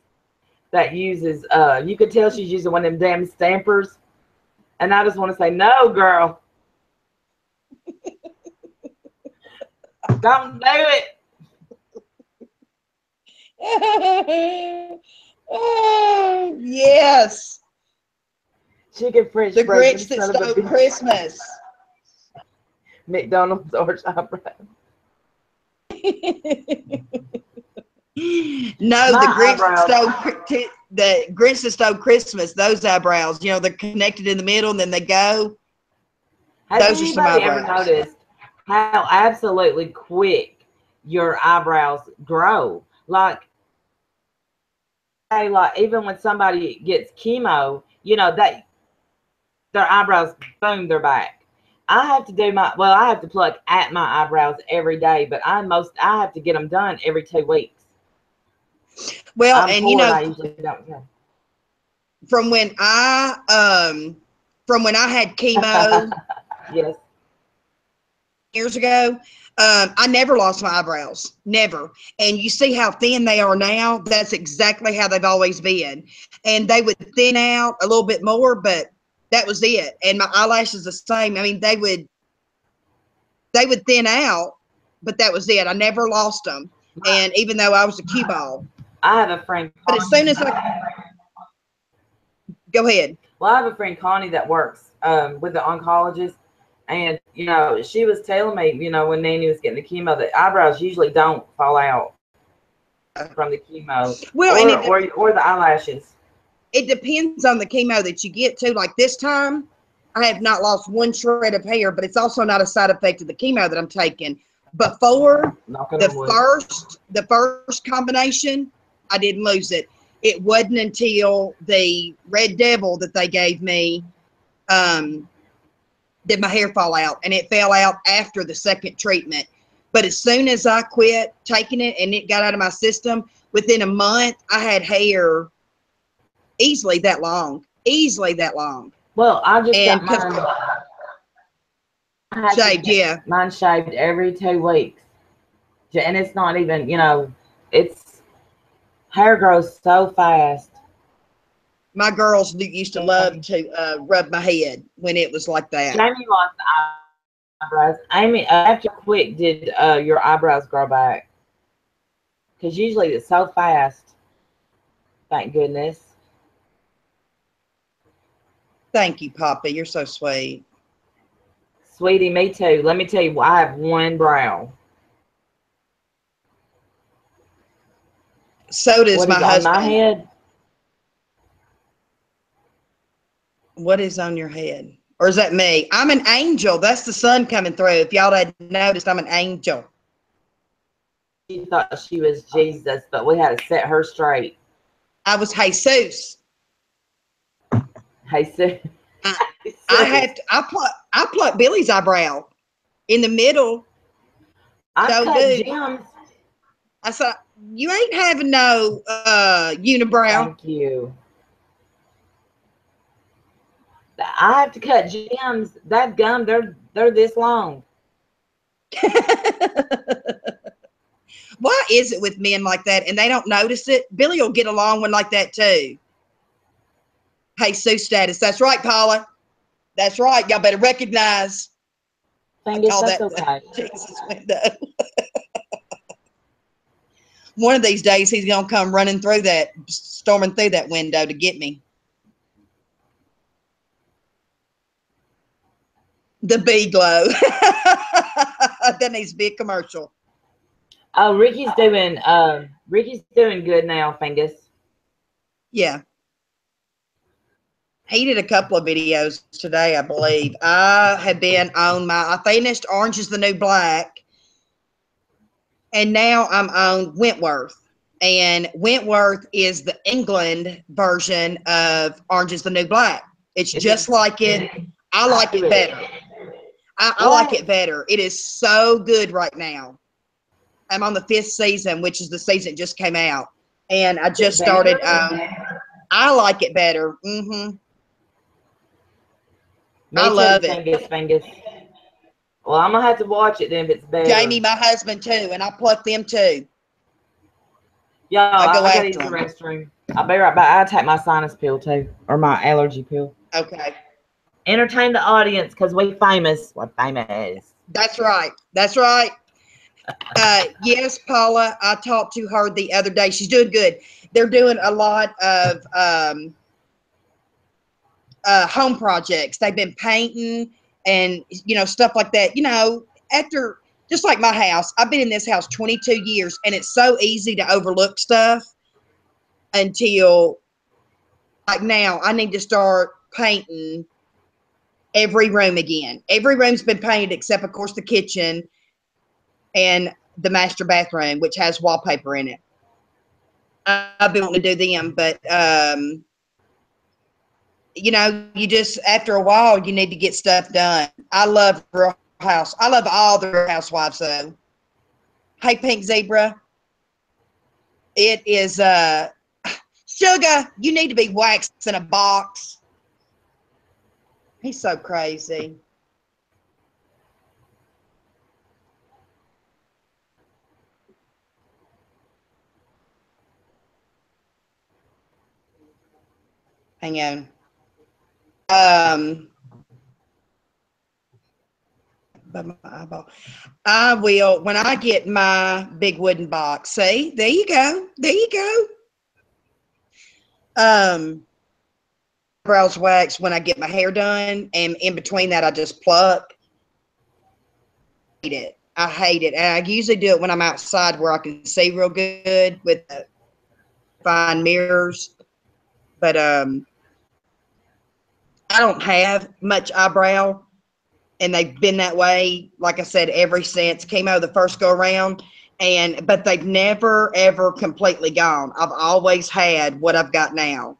that uses, you could tell she's using one of them damn stampers. And I just want to say, no, girl. Don't do it. Oh, yes. Chicken French the fries. Grinch that stole Christmas. McDonald's orange eyebrow. No, the Grinch that stole Christmas. Those eyebrows, you know, they're connected in the middle, and then they go. Has anybody ever noticed how absolutely quick your eyebrows grow? Like even when somebody gets chemo, you know, that their eyebrows, boom, they're back. I have to do I have to pluck at my eyebrows every day, but I have to get them done every 2 weeks. Well, and you know, I usually don't know. From when I had chemo yes, years ago, I never lost my eyebrows, never. And you see how thin they are now. That's exactly how they've always been. And they would thin out a little bit more, but that was it. And my eyelashes the same. I mean, they would thin out, but that was it. I never lost them. And even though I was a cue ball, I have a friend. But as soon as go ahead. Well, I have a friend, Connie, that works with the oncologist. And, you know, she was telling me, you know, when Nanny was getting the chemo, the eyebrows usually don't fall out from the chemo. Well, or the eyelashes. It depends on the chemo that you get to. Like this time, I have not lost one shred of hair, but it's also not a side effect of the chemo that I'm taking. Before the first combination, I didn't lose it. It wasn't until the Red Devil that they gave me did my hair fall out, and it fell out after the second treatment. But as soon as I quit taking it and it got out of my system, within a month, I had hair easily that long. Well, I just got mine shaved, yeah. Mine shaved every 2 weeks. And it's not even, you know, hair grows so fast. My girls used to love to rub my head when it was like that. Jamie lost eyebrows. Amy, after quick did your eyebrows grow back? Because usually it's so fast. Thank goodness. Thank you, Papa. You're so sweet. Sweetie, me too. Let me tell you, I have one brow. So does my husband. On my head? What is on your head? Or is that me? I'm an angel. That's the sun coming through. If y'all had noticed, I'm an angel. She thought she was Jesus, but we had to set her straight. I was Jesus. Jesus. I plucked Billy's eyebrow in the middle. I cut Jim's. I said, you ain't having no unibrow. Thank you. I have to cut Jim's. That gum, they're this long. Why is it with men like that and they don't notice it? Billy will get along one like that too. Hey, Sue status. That's right, Paula. That's right. Y'all better recognize. Fingers, that's okay. Jesus window. One of these days, he's going to come storming through that window to get me. The bee glow. That needs to be a commercial. Oh, Ricky's doing good now, Fingers. Yeah. He did a couple of videos today, I believe. I have been on I finished Orange is the New Black, and now I'm on Wentworth. And Wentworth is the England version of Orange is the New Black. It's just like it. I like it better. I like it better. It is so good right now. I'm on the 5th season, which is the season that just came out. And I just started. I like it better. I love it. Fingers. Well, I'm gonna have to watch it then if it's better. Jamie, my husband too, and I pluck them too. Yo, I gotta use the restroom. I'll be right back. I'll take my sinus pill too, or my allergy pill. Okay. Entertain the audience because we famous. We're famous. That's right. That's right. Yes, Paula, I talked to her the other day. She's doing good. They're doing a lot of home projects. They've been painting and, you know, stuff like that. You know, after, just like my house, I've been in this house 22 years, and it's so easy to overlook stuff until, like now, I need to start painting every room again. Every room's been painted except, of course, the kitchen and the master bathroom, which has wallpaper in it. I've been wanting to do them, but you know, you just, after a while, you need to get stuff done. I love Real House. I love all the Real Housewives though. Hey, Pink Zebra. It is Sugar, you need to be waxed in a box. He's so crazy. Hang on. By my eyeball. I will, when I get my big wooden box. See, there you go. There you go. Brows wax when I get my hair done, and in between that I just pluck. I hate it. I hate it. And I usually do it when I'm outside where I can see real good with the fine mirrors. But I don't have much eyebrow, and they've been that way, like I said, ever since chemo the first go around. But they've never ever completely gone. I've always had what I've got now.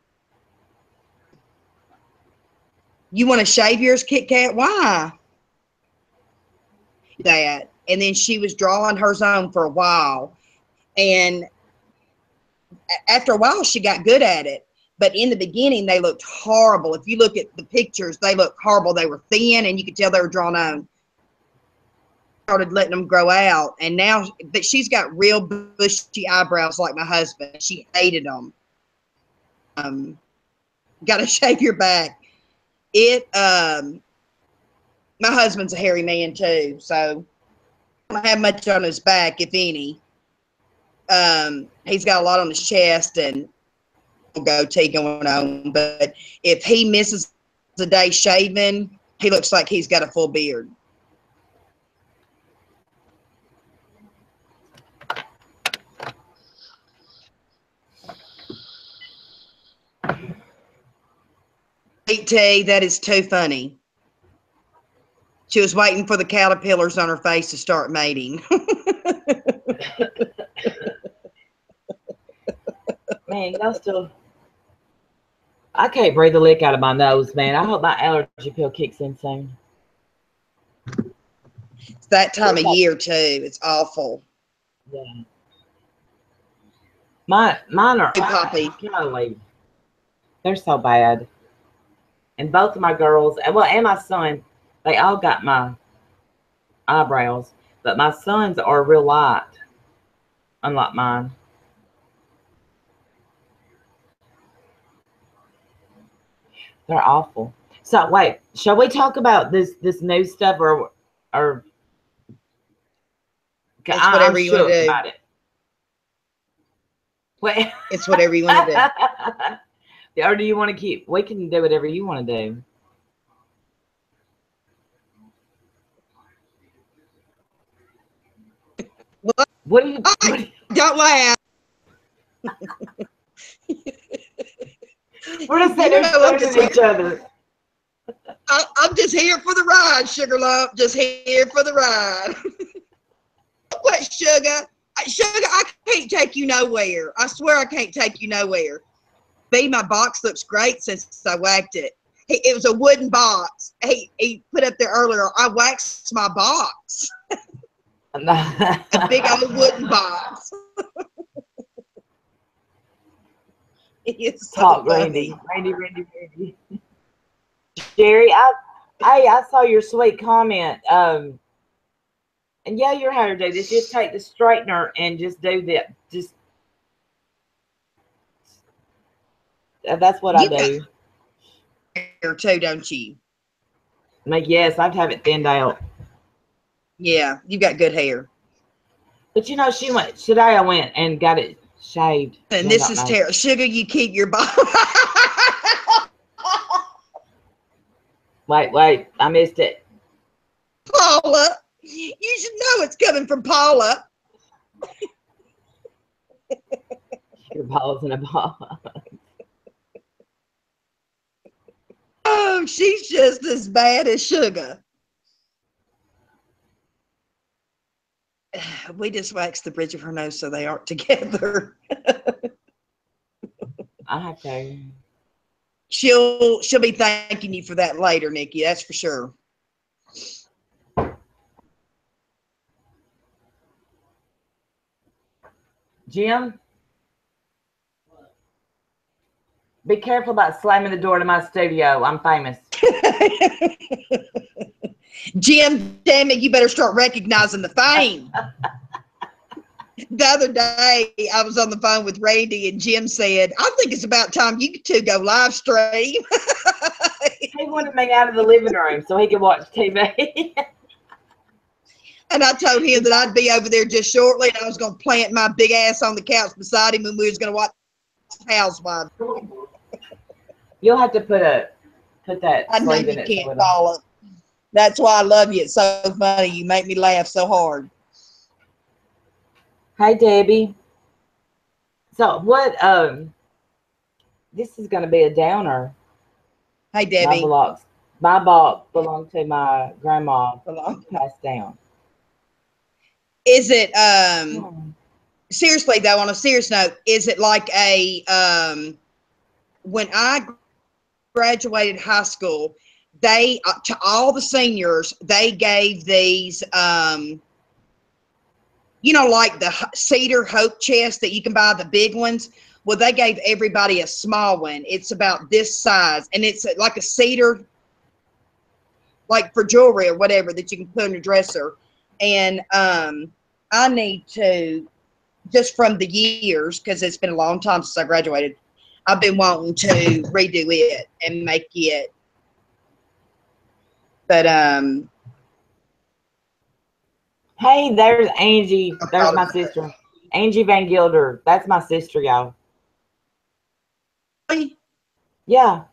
You want to shave yours, Kit Kat? Why? That. And then she was drawing hers on for a while, and after a while she got good at it. But in the beginning, they looked horrible. If you look at the pictures, they looked horrible. They were thin, and you could tell they were drawn on. Started letting them grow out, and now, but she's got real bushy eyebrows like my husband. She hated them. Got to shave your back. My husband's a hairy man too, so I don't have much on his back, if any. He's got a lot on his chest and goatee going on, but if he misses a day shaving, he looks like he's got a full beard. T, that is too funny. She was waiting for the caterpillars on her face to start mating. Man, y'all still. I can't breathe the lick out of my nose, man. I hope my allergy pill kicks in soon. It's that time of year too. It's awful. Yeah. Mine are Poppy. golly, they're so bad. And both of my girls, and my son, they all got my eyebrows, but my son's are real light, unlike mine. They're awful. So wait, shall we talk about this new stuff or it's whatever you want to do. About it. Wait. It's whatever you want to do. Or do you want to keep? We can do whatever you want to do. What do you? Don't laugh. We're just sitting You there know, I'm staring at each other. I'm just here for the ride, Sugar Lump. Just here for the ride. What, Sugar? Sugar, I can't take you nowhere. I swear I can't take you nowhere. B, my box looks great since I whacked it. It was a wooden box. He put up there earlier. I waxed my box. A big old wooden box. It's so Talk, funny. Randy. Jerry, I saw your sweet comment. And yeah, your hair do this. Just take the straightener and just do that. Just that's what I do. Hair too, don't you? Like, yes, I'd have it thinned out. Yeah, you got good hair. But you know, today I went and got it shaved. And this is terrible. Sugar, you keep your box. Wait, I missed it. Paula, you should know it's coming from Paula. Your balls in a ball. Oh, she's just as bad as Sugar. We just waxed the bridge of her nose so they aren't together. I have to. She'll be thanking you for that later, Nikki. That's for sure. Jim, be careful about slamming the door to my studio. I'm famous. Jim, damn it, you better start recognizing the fame. The other day, I was on the phone with Randy, and Jim said, I think it's about time you two go live stream. He wanted me out of the living room so he could watch TV. And I told him that I'd be over there just shortly, and I was going to plant my big ass on the couch beside him, and we was going to watch Housewives. You'll have to put that. I know you can't follow. That's why I love you. It's so funny. You make me laugh so hard. Hi, Debbie. So what? This is going to be a downer. Hey, Debbie. My box belonged to my grandma. Passed down. Is it seriously though? On a serious note, is it like a when I graduated high school, they to all the seniors they gave these you know, like the cedar hope chest that you can buy, the big ones. Well, they gave everybody a small one. It's about this size, and it's like a cedar, like for jewelry or whatever that you can put in your dresser. And I need to, just from the years, because it's been a long time since I graduated, I've been wanting to redo it and make it. But hey, there's Angie. There's my sister, Angie Van Gilder. That's my sister, y'all. Yeah.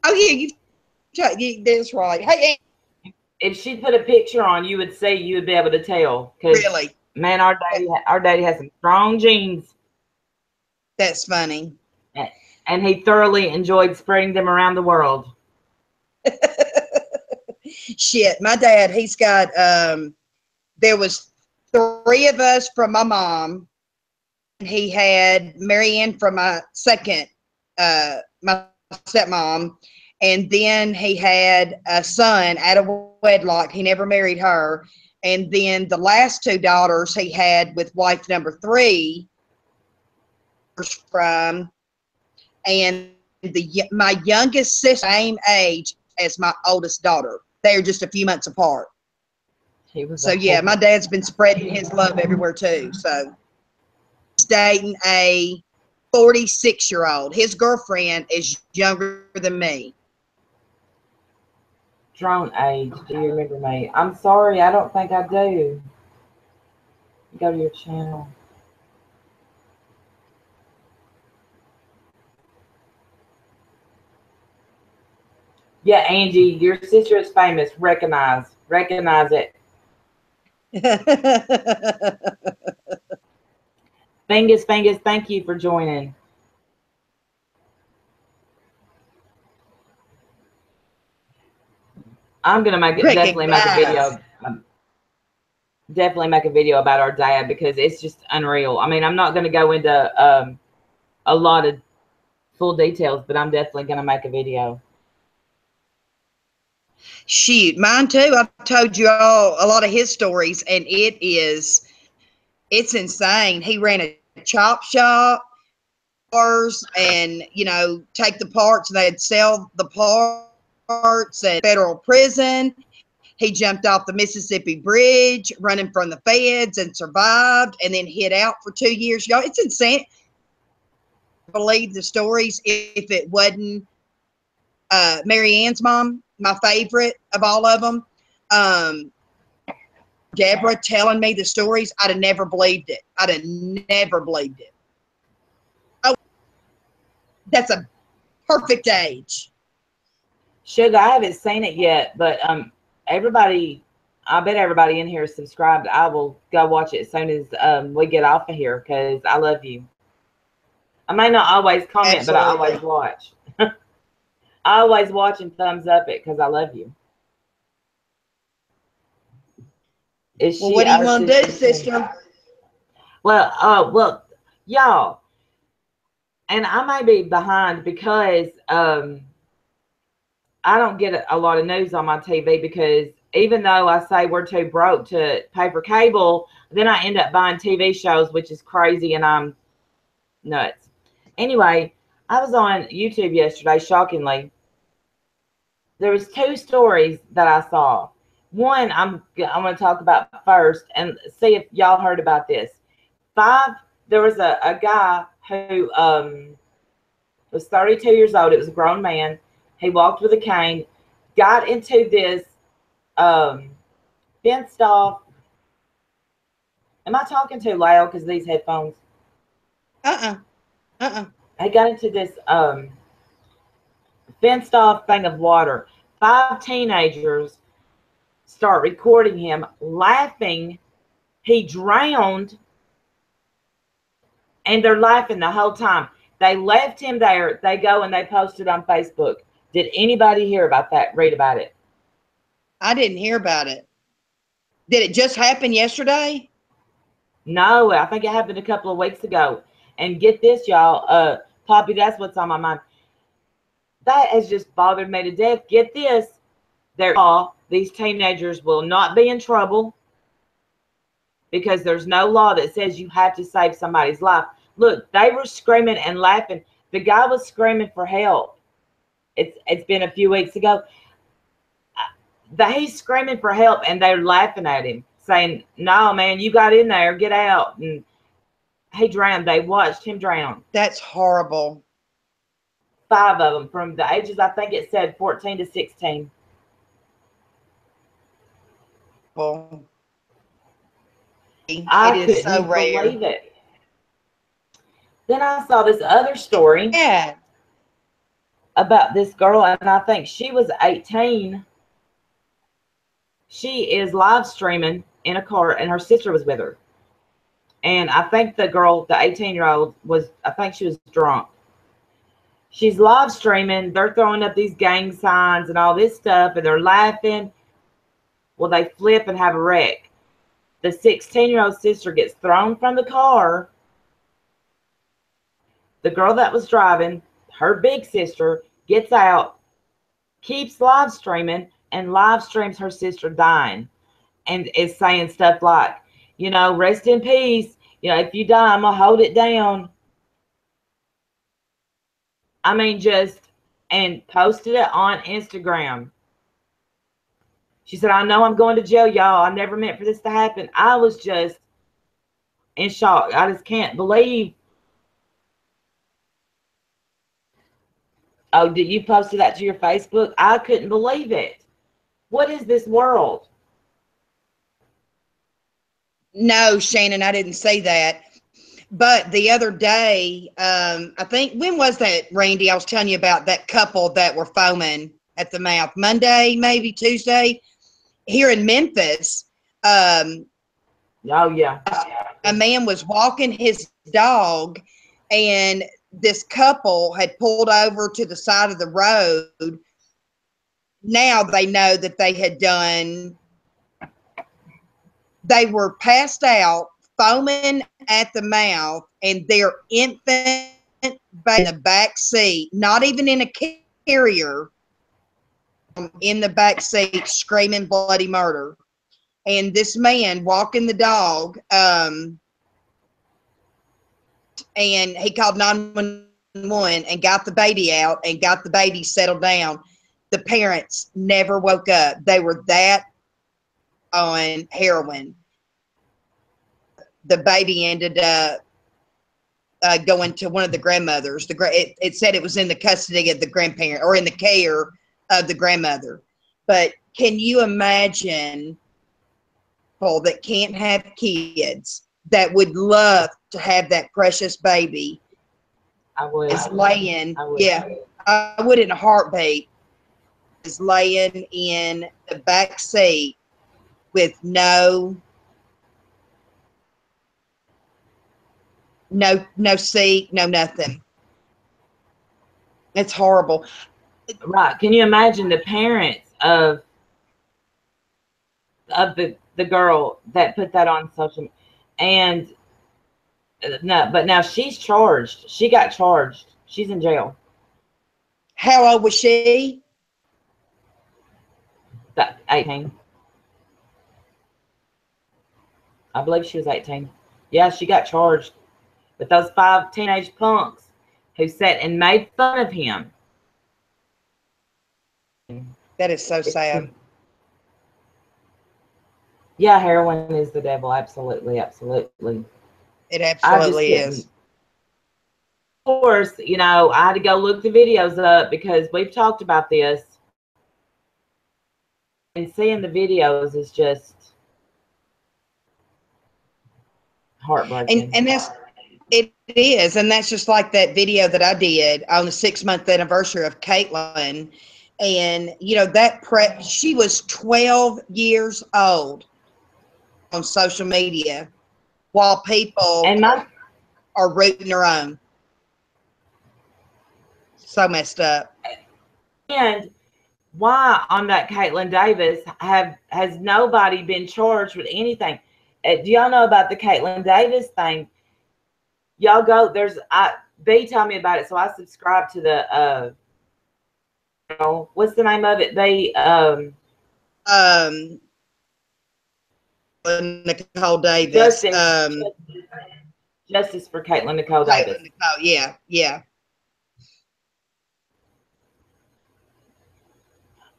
Oh yeah, that's right. Hey. If she put a picture on, you would see, you would be able to tell. Really? Man, our daddy has some strong genes. That's funny. And he thoroughly enjoyed spreading them around the world. Shit, my dad, he's got, there was 3 of us from my mom. And he had Marianne from my second, my stepmom. And then he had a son out of wedlock. He never married her. And then the last 2 daughters he had with wife number 3 from, and my youngest sister, same age as my oldest daughter. They're just a few months apart. So yeah, my dad's been spreading his love everywhere too. So he's dating a 46-year-old. His girlfriend is younger than me. Drone age. Do you remember me? I'm sorry, I don't think I do. Go to your channel. Yeah, Angie, your sister is famous. Recognize it. Fingers, thank you for joining. I'm gonna make it definitely make a video. Definitely make a video about our dad because it's just unreal. I mean, I'm not gonna go into a lot of full details, but I'm definitely gonna make a video. Shoot, mine too. I've told you all a lot of his stories, and it's insane. He ran a chop shop, and take the parts, and they'd sell the parts at federal prison. He jumped off the Mississippi Bridge, running from the feds, and survived, and then hid out for 2 years. Y'all, it's insane. Believe the stories if it wasn't Mary Ann's mom, my favorite of all of them. Deborah telling me the stories, I'd have never believed it. I'd have never believed it. Oh, that's a perfect age. Sugar, I haven't seen it yet, but everybody, I bet everybody in here is subscribed. I will go watch it as soon as we get off of here because I love you. I may not always comment, Absolutely. But I always watch. I always watch and thumbs up it because I love you. Well, what do you want to do, sister? Well, y'all, and I may be behind because I don't get a lot of news on my TV because even though I say we're too broke to pay for cable, then I end up buying TV shows, which is crazy, and I'm nuts. Anyway, I was on YouTube yesterday, shockingly. There was 2 stories that I saw. One I'm going to talk about first and see if y'all heard about this. There was a guy who was 32 years old. It was a grown man. He walked with a cane, got into this fenced off. Am I talking too loud because these headphones? He got into this fenced off thing of water. 5 teenagers start recording him laughing. He drowned, and they're laughing the whole time. They left him there. They go and they post it on Facebook. Did anybody hear about that? Read about it? I didn't hear about it. Did it just happen yesterday? No, I think it happened a couple of weeks ago. And get this, y'all. Poppy, that's what's on my mind. That has just bothered me to death. Get this. These teenagers will not be in trouble because there's no law that says you have to save somebody's life. Look, they were screaming and laughing. The guy was screaming for help. It's been a few weeks ago. He's screaming for help, and they're laughing at him, saying, "No, man, you got in there. Get out." And he drowned. They watched him drown. That's horrible. 5 of them from the ages, I think it said 14 to 16. Well, I couldn't so believe it. Then I saw this other story about this girl, and I think she was 18. She is live streaming in a car, and her sister was with her. And I think the girl, the 18-year-old, I think she was drunk. She's live streaming. They're throwing up these gang signs and all this stuff, and they're laughing. Well, they flip and have a wreck. The 16-year-old sister gets thrown from the car. The girl that was driving, her big sister, gets out, keeps live streaming, and live streams her sister dying, and is saying stuff like, rest in peace. If you die, I'm going to hold it down. I mean, and posted it on Instagram. She said, "I know I'm going to jail, y'all. I never meant for this to happen." I was just in shock. I just can't believe. Oh, did you post that to your Facebook? I couldn't believe it. What is this world? No, Shannon, I didn't say that. But the other day, I think, when was that, Randy? I was telling you about that couple that were foaming at the mouth. Monday, maybe Tuesday, here in Memphis. Oh, yeah. A man was walking his dog, and this couple had pulled over to the side of the road, now they know that they were passed out, foaming at the mouth, and their infant in the back seat, not even in a carrier, in the back seat, screaming bloody murder. And this man walking the dog, and he called 911 and got the baby out and got the baby settled down. The parents never woke up. They were that on heroin. The baby ended up going to one of the grandmothers. It said it was in the custody of the grandparent or in the care of the grandmother. But can you imagine people that can't have kids that would love to have that precious baby? I would. Is laying, I would. yeah, I would in a heartbeat. Is laying in the back seat with no seat, no nothing. It's horrible. Right. Can you imagine the parents of the girl that put that on social media? And no, but now she's charged. She got charged. She's in jail. How old was she? 18. I believe she was 18. Yeah, she got charged. But those 5 teenage punks who sat and made fun of him. That is so sad. Yeah, heroin is the devil. Absolutely, absolutely. It absolutely is. Of course, you know, I had to go look the videos up because we've talked about this. And seeing the videos is just heartbreaking. And it is. And that's just like that video that I did on the 6-month anniversary of Caitlin. And, you know, she was 12 years old on social media while people are rooting her on. So messed up. And why on that Caitlin Davis has nobody been charged with anything? Do y'all know about the Caitlin Davis thing? Y'all go, they tell me about it, so I subscribe to the what's the name of it? They Nicole Davis. Justice for Caitlin Nicole Davis. Yeah.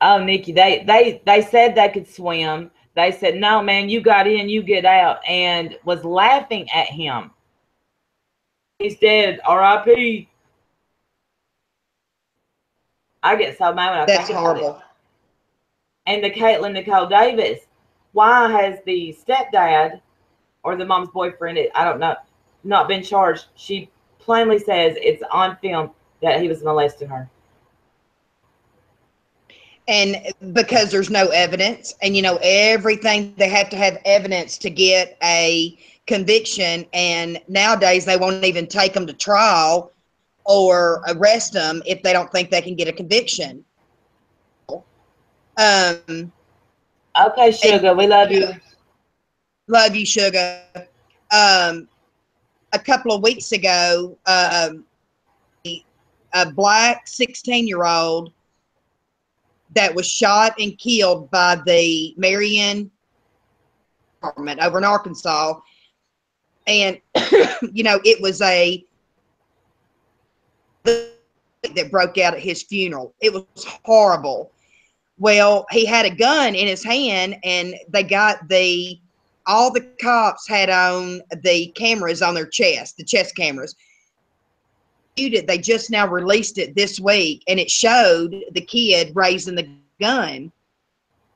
Oh, Nikki, they said they could swim. They said, no, man, you got in, you get out, and was laughing at him. He's dead, R.I.P. I get so mad when I think about it. That's horrible. And the Caitlin Nicole Davis, why has the stepdad or the mom's boyfriend, I don't know, not been charged? She plainly says it's on film that he was molesting her. And because there's no evidence, and you know, everything, they have to have evidence to get a conviction. And nowadays they won't even take them to trial or arrest them if they don't think they can get a conviction. Okay, Sugar, we love you. Love you, Sugar. A couple of weeks ago, a black 16-year-old that was shot and killed by the Marion Department over in Arkansas. And, you know, it was that broke out at his funeral. It was horrible. Well, he had a gun in his hand, and they got all the cops had on the cameras on their chest, the chest cameras. They just now released it this week, and it showed the kid raising the gun.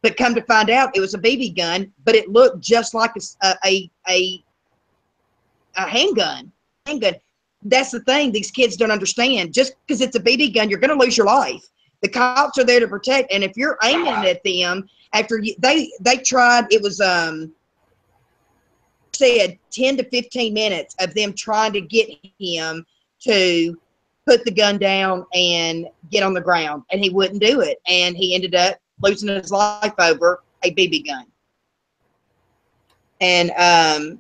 But come to find out, it was a BB gun, but it looked just like a handgun. That's the thing these kids don't understand. Just because it's a BB gun, you're going to lose your life. The cops are there to protect, and if you're aiming at them after they tried, it was said 10 to 15 minutes of them trying to get him to put the gun down and get on the ground, and he wouldn't do it, and he ended up losing his life over a BB gun. And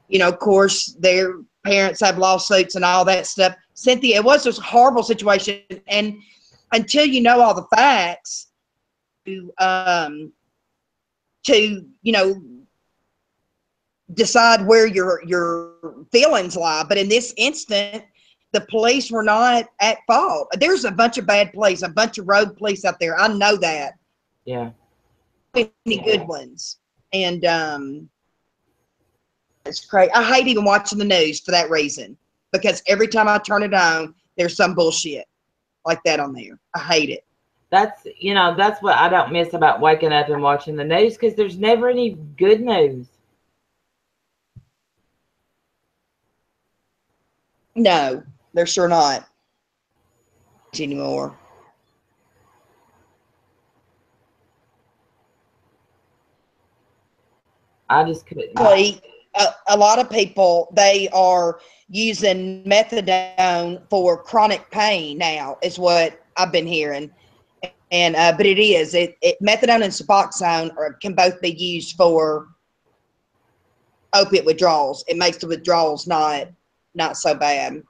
you know, of course, their parents have lawsuits and all that stuff. Cynthia, it was just a horrible situation, and until you know all the facts, to you know, decide where your feelings lie. But in this instant, the police were not at fault. There's a bunch of bad police, a bunch of rogue police out there. I know that. Yeah. Many good ones. And it's crazy. I hate even watching the news for that reason, because every time I turn it on, there's some bullshit like that on there. I hate it. That's, you know, that's what I don't miss about waking up and watching the news, because there's never any good news. No, they're sure not anymore. I just couldn't. A lot of people, they are using methadone for chronic pain now, is what I've been hearing. And but it is methadone and Suboxone can both be used for opiate withdrawals. It makes the withdrawals not so bad.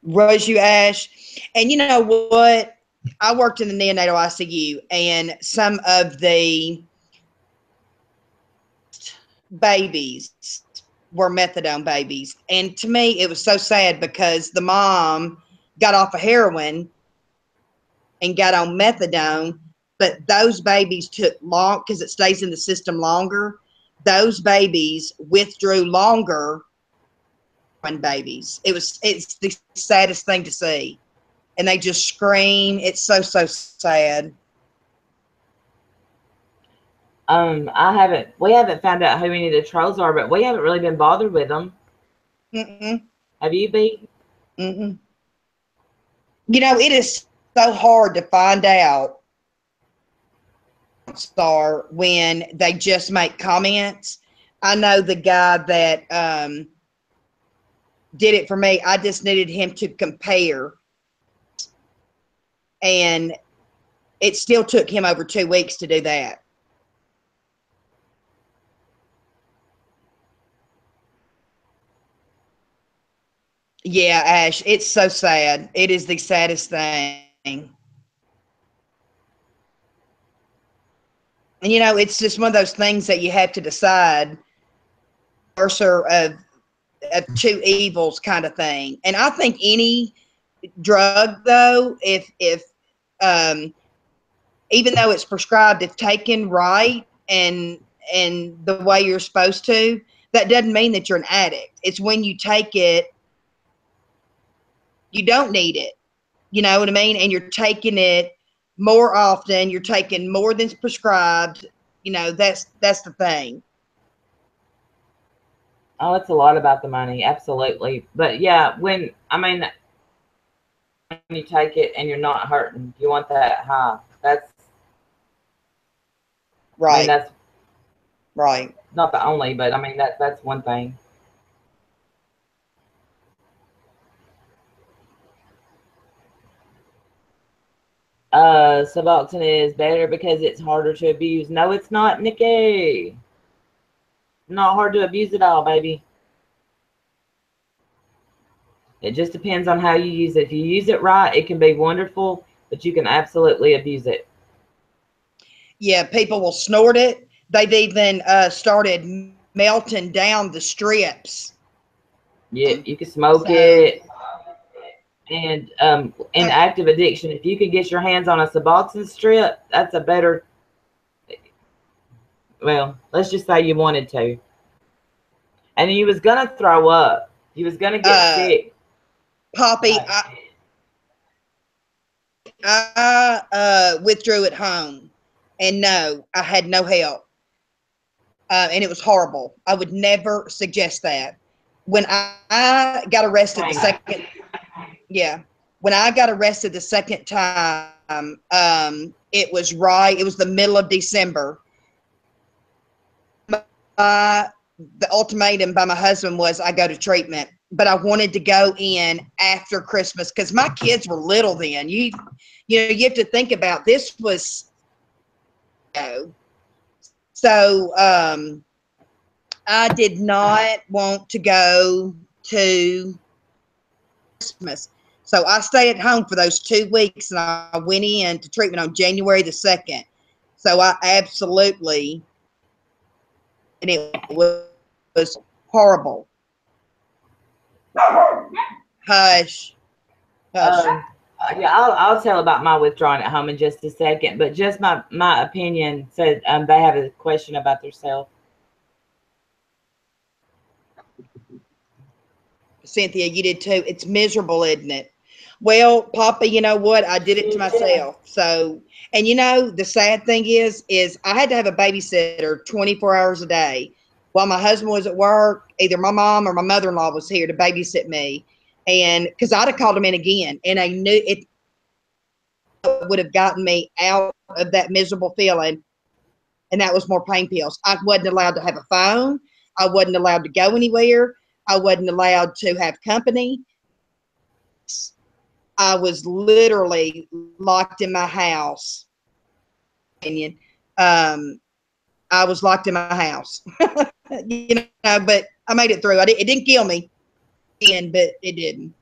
Rosu Ash. And you know what? I worked in the neonatal ICU, and some of the babies were methadone babies. And to me, it was so sad, because the mom got off of heroin and got on methadone, but those babies took long, because it stays in the system longer. Those babies withdrew longer than babies. It's the saddest thing to see. And they just scream. It's so sad. We haven't found out who any of the trolls are, but we haven't really been bothered with them. Mm-mm. Have you been? Mm-mm. You know, it is so hard to find out when they just make comments. I know the guy that did it for me. I just needed him to compare, and it still took him over 2 weeks to do that. Yeah, Ash, it's so sad. It is the saddest thing. And you know, it's just one of those things that you have to decide, versus of two evils kind of thing. And I think any drug, though, if even though it's prescribed, if taken right and the way you're supposed to, that doesn't mean that you're an addict. It's when you take it, you don't need it. You know what I mean? And you're taking it more often. You're taking more than's prescribed. You know, that's the thing. Oh, it's a lot about the money, absolutely. But yeah, when you take it and you're not hurting, you want that high. That's right. I mean, that's right. Not the only, but I mean that's one thing. Suboxone is better because it's harder to abuse. No, it's not, Nikki. Not hard to abuse at all, baby. It just depends on how you use it. If you use it right, it can be wonderful, but you can absolutely abuse it. Yeah, people will snort it. They've even started melting down the strips. Yeah, you can smoke it. And in active addiction, if you can get your hands on a Suboxone strip, that's a better. Well, let's just say you wanted to, and you was gonna throw up. You was gonna get sick. Poppy, I withdrew at home, and no, I had no help, and it was horrible. I would never suggest that. When I got arrested the second. Yeah. When I got arrested the second time, it was the middle of December. My the ultimatum by my husband was I go to treatment, but I wanted to go in after Christmas because my kids were little then. You know, you have to think about this was, so I did not want to go to Christmas. So I stayed at home for those 2 weeks and I went in to treatment on January the 2nd. So I absolutely, and it was horrible. Hush, hush. Yeah, I'll tell about my withdrawing at home in just a second, but just my opinion said they have a question about themselves. Cynthia, you did too. It's miserable, isn't it? Well, Papa, you know what? I did it to myself. So, and you know, the sad thing is I had to have a babysitter 24 hours a day while my husband was at work. Either my mom or my mother-in-law was here to babysit me. And because I'd have called him in again, and I knew it would have gotten me out of that miserable feeling. And that was more pain pills. I wasn't allowed to have a phone. I wasn't allowed to go anywhere. I wasn't allowed to have company. I was literally locked in my house. I was locked in my house, you know, but I made it through. It didn't kill me, but it didn't.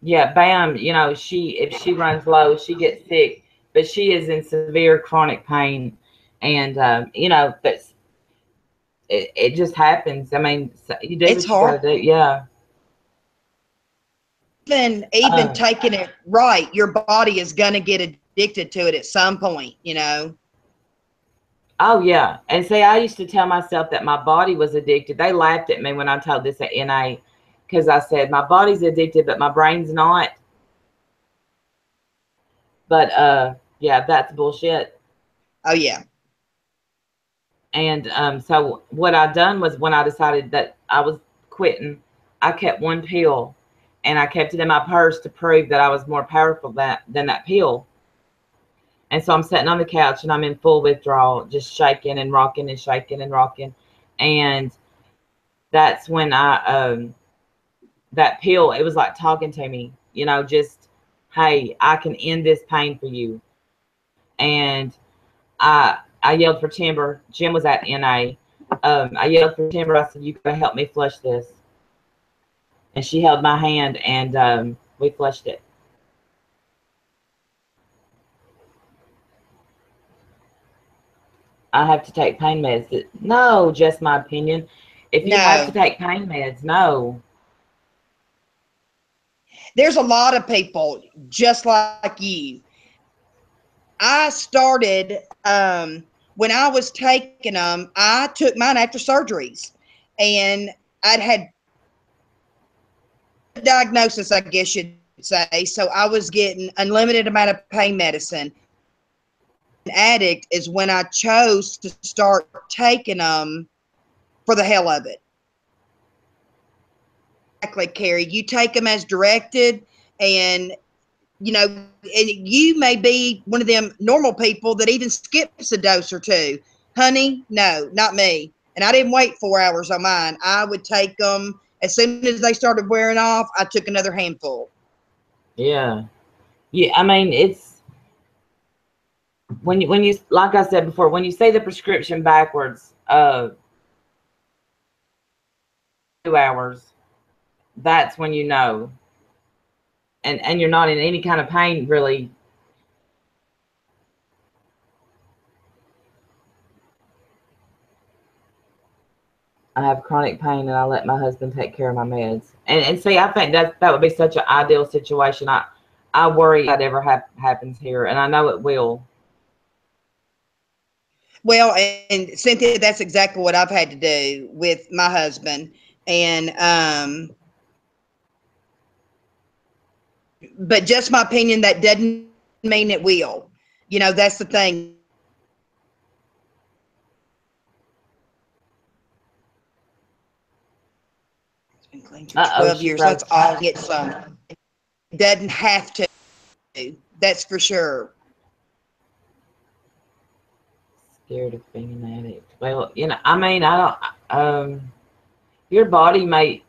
Yeah, Bam, you know, if she runs low, she gets sick, but she is in severe chronic pain, and you know, that's it just happens. I mean, you do It's what you got hard. to do. Yeah. Even taking it right, your body is going to get addicted to it at some point, you know. Oh yeah, and see, I used to tell myself that my body was addicted. They laughed at me when I told this at NA, because I said my body's addicted, but my brain's not. But yeah, that's bullshit. Oh yeah. And so what I done was when I decided that I was quitting, I kept one pill, and I kept it in my purse to prove that I was more powerful than that pill. And so I'm sitting on the couch and I'm in full withdrawal, just shaking and rocking and shaking and rocking. And that's when that pill, it was like talking to me, you know, just, hey, I can end this pain for you. And I yelled for Timber. Jim was at NA. I yelled for Timber. I said, you gotta help me flush this. And she held my hand, and we flushed it. I have to take pain meds. No, just my opinion. If you have to No. take pain meds, no. There's a lot of people just like you. I started when I was taking them, I took mine after surgeries, and I'd had a diagnosis, I guess you'd say. So I was getting unlimited amount of pain medicine. An addict is when I chose to start taking them for the hell of it. Exactly, Carrie. You take them as directed, and you know, and you may be one of them normal people that even skips a dose or two. Honey, no, not me. And I didn't wait 4 hours on mine. I would take them as soon as they started wearing off. I took another handful. Yeah. Yeah, I mean, it's when you like I said before, when you say the prescription backwards, 2 hours, that's when you know. And you're not in any kind of pain, really. I have chronic pain, and I let my husband take care of my meds. And see, I think that would be such an ideal situation. I worry that ever happens here, and I know it will. Well, and Cynthia, that's exactly what I've had to do with my husband. And but just my opinion, that doesn't mean it will. You know, that's the thing. It's been clean for Uh-oh, 12 she years. broke. That's all. Get some. It doesn't have to. That's for sure. scared of being an addict. Well, I mean, I don't. Your body may,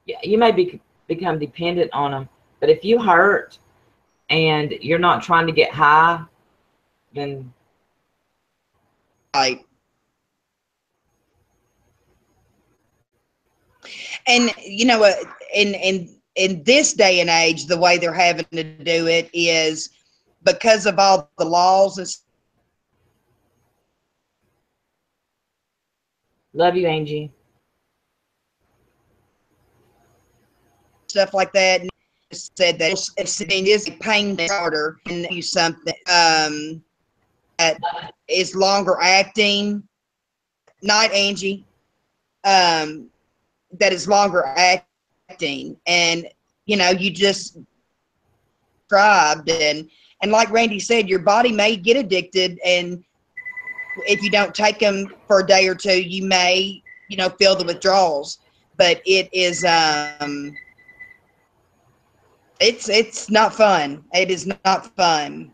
yeah, you may become dependent on them, but if you hurt and you're not trying to get high, then Right. And you know what? In this day and age, the way they're having to do it is because of all the laws and love you, Angie. stuff like that. And said that it is a pain disorder and you something that is longer acting. Night, Angie. That is longer acting, and you just described, and like Randy said, your body may get addicted, and if you don't take them for a day or two, you may feel the withdrawals. But it is it's not fun. It is not fun.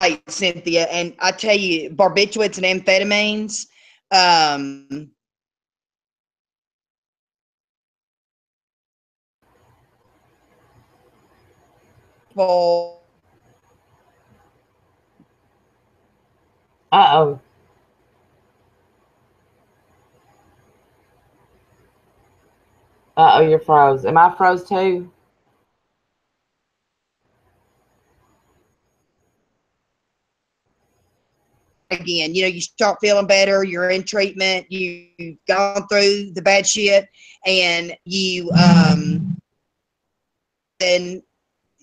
Right, Cynthia, and I tell you, barbiturates and amphetamines, well, Uh-oh. Uh-oh, you're froze. Am I froze too? again, you start feeling better, you're in treatment, you've gone through the bad shit, and then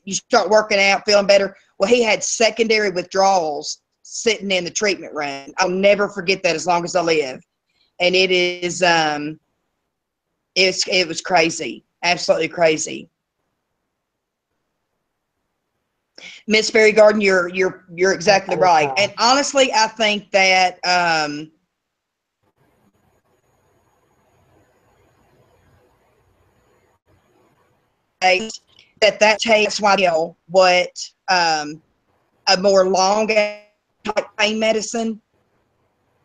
you start working out, feeling better. Well, he had secondary withdrawals sitting in the treatment room. I'll never forget that as long as I live. And it is it was crazy, absolutely crazy. Miss Fairy Garden, you're exactly right. And honestly, I think that that takes what a more long type pain medicine,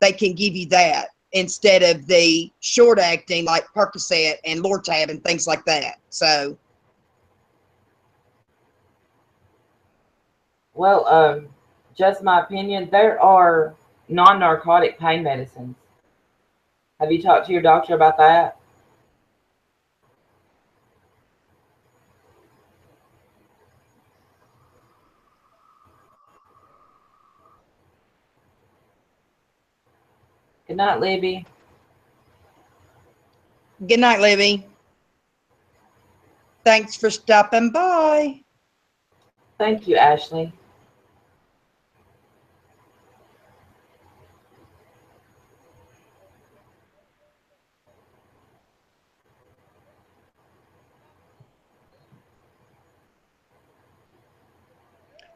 they can give you that instead of the short acting like Percocet and Lortab and things like that. So, Well, just my opinion, there are non-narcotic pain medicines. Have you talked to your doctor about that? Good night, Libby. good night, Libby. Thanks for stopping by. Thank you, Ashley.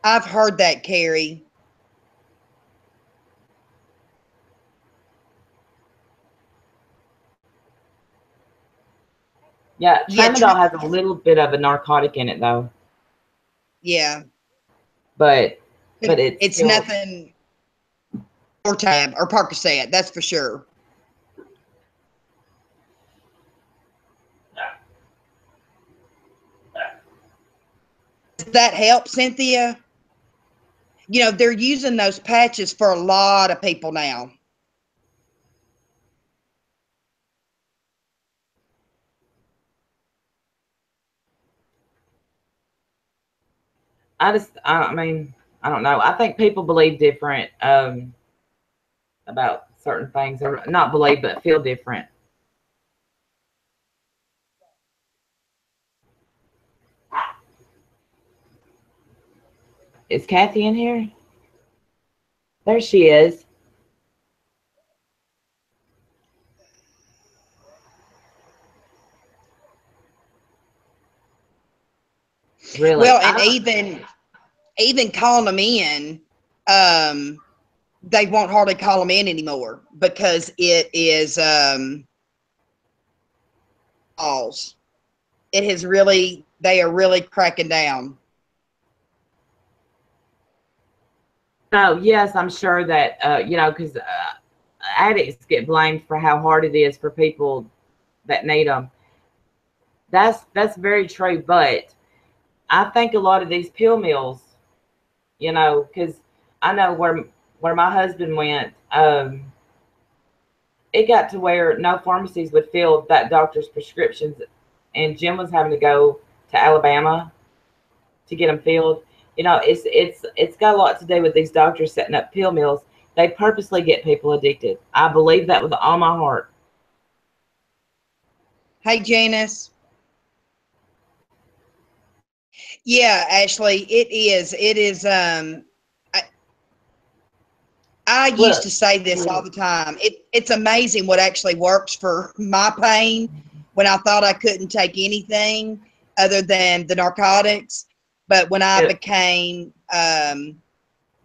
I've heard that, Carrie. Yeah, Yeah, tramadol has a little bit of a narcotic in it, though. yeah. But it's It's still, nothing Lortab or Percocet, that's for sure. Does that help, Cynthia? They're using those patches for a lot of people now. I mean, I don't know. I think people believe different about certain things, or not believe, but feel different. Is Kathy in here? There she is. Really? Well, and even calling them in, um, they won't hardly call them in anymore because it is calls. It has really, they are really cracking down. So yes, I'm sure that because addicts get blamed for how hard it is for people that need them. That's very true. But I think a lot of these pill mills, because I know where my husband went. It got to where no pharmacies would fill that doctor's prescriptions, and Jim was having to go to Alabama to get them filled. It's got a lot to do with these doctors setting up pill mills. They purposely get people addicted. I believe that with all my heart. Hey, Janice. Yeah, Ashley, it is. It is. I used Look, to say this all the time. It's amazing what actually works for my pain when I thought I couldn't take anything other than the narcotics. But when I became, when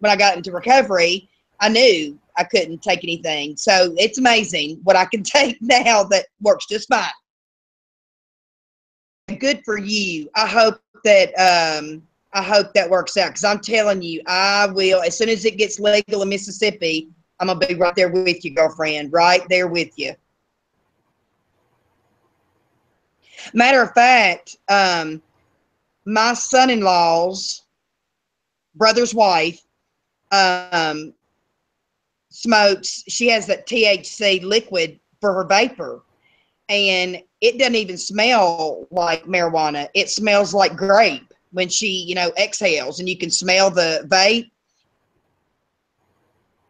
I got into recovery, I knew I couldn't take anything. So it's amazing what I can take now that works just fine. Good for you. I hope that works out, because I'm telling you, I will, as soon as it gets legal in Mississippi, I'm gonna be right there with you, girlfriend, right there with you. Matter of fact, my son-in-law's brother's wife um, smokes. She has that THC liquid for her vapor, and it doesn't even smell like marijuana. It smells like grape when she, exhales, and you can smell the vape.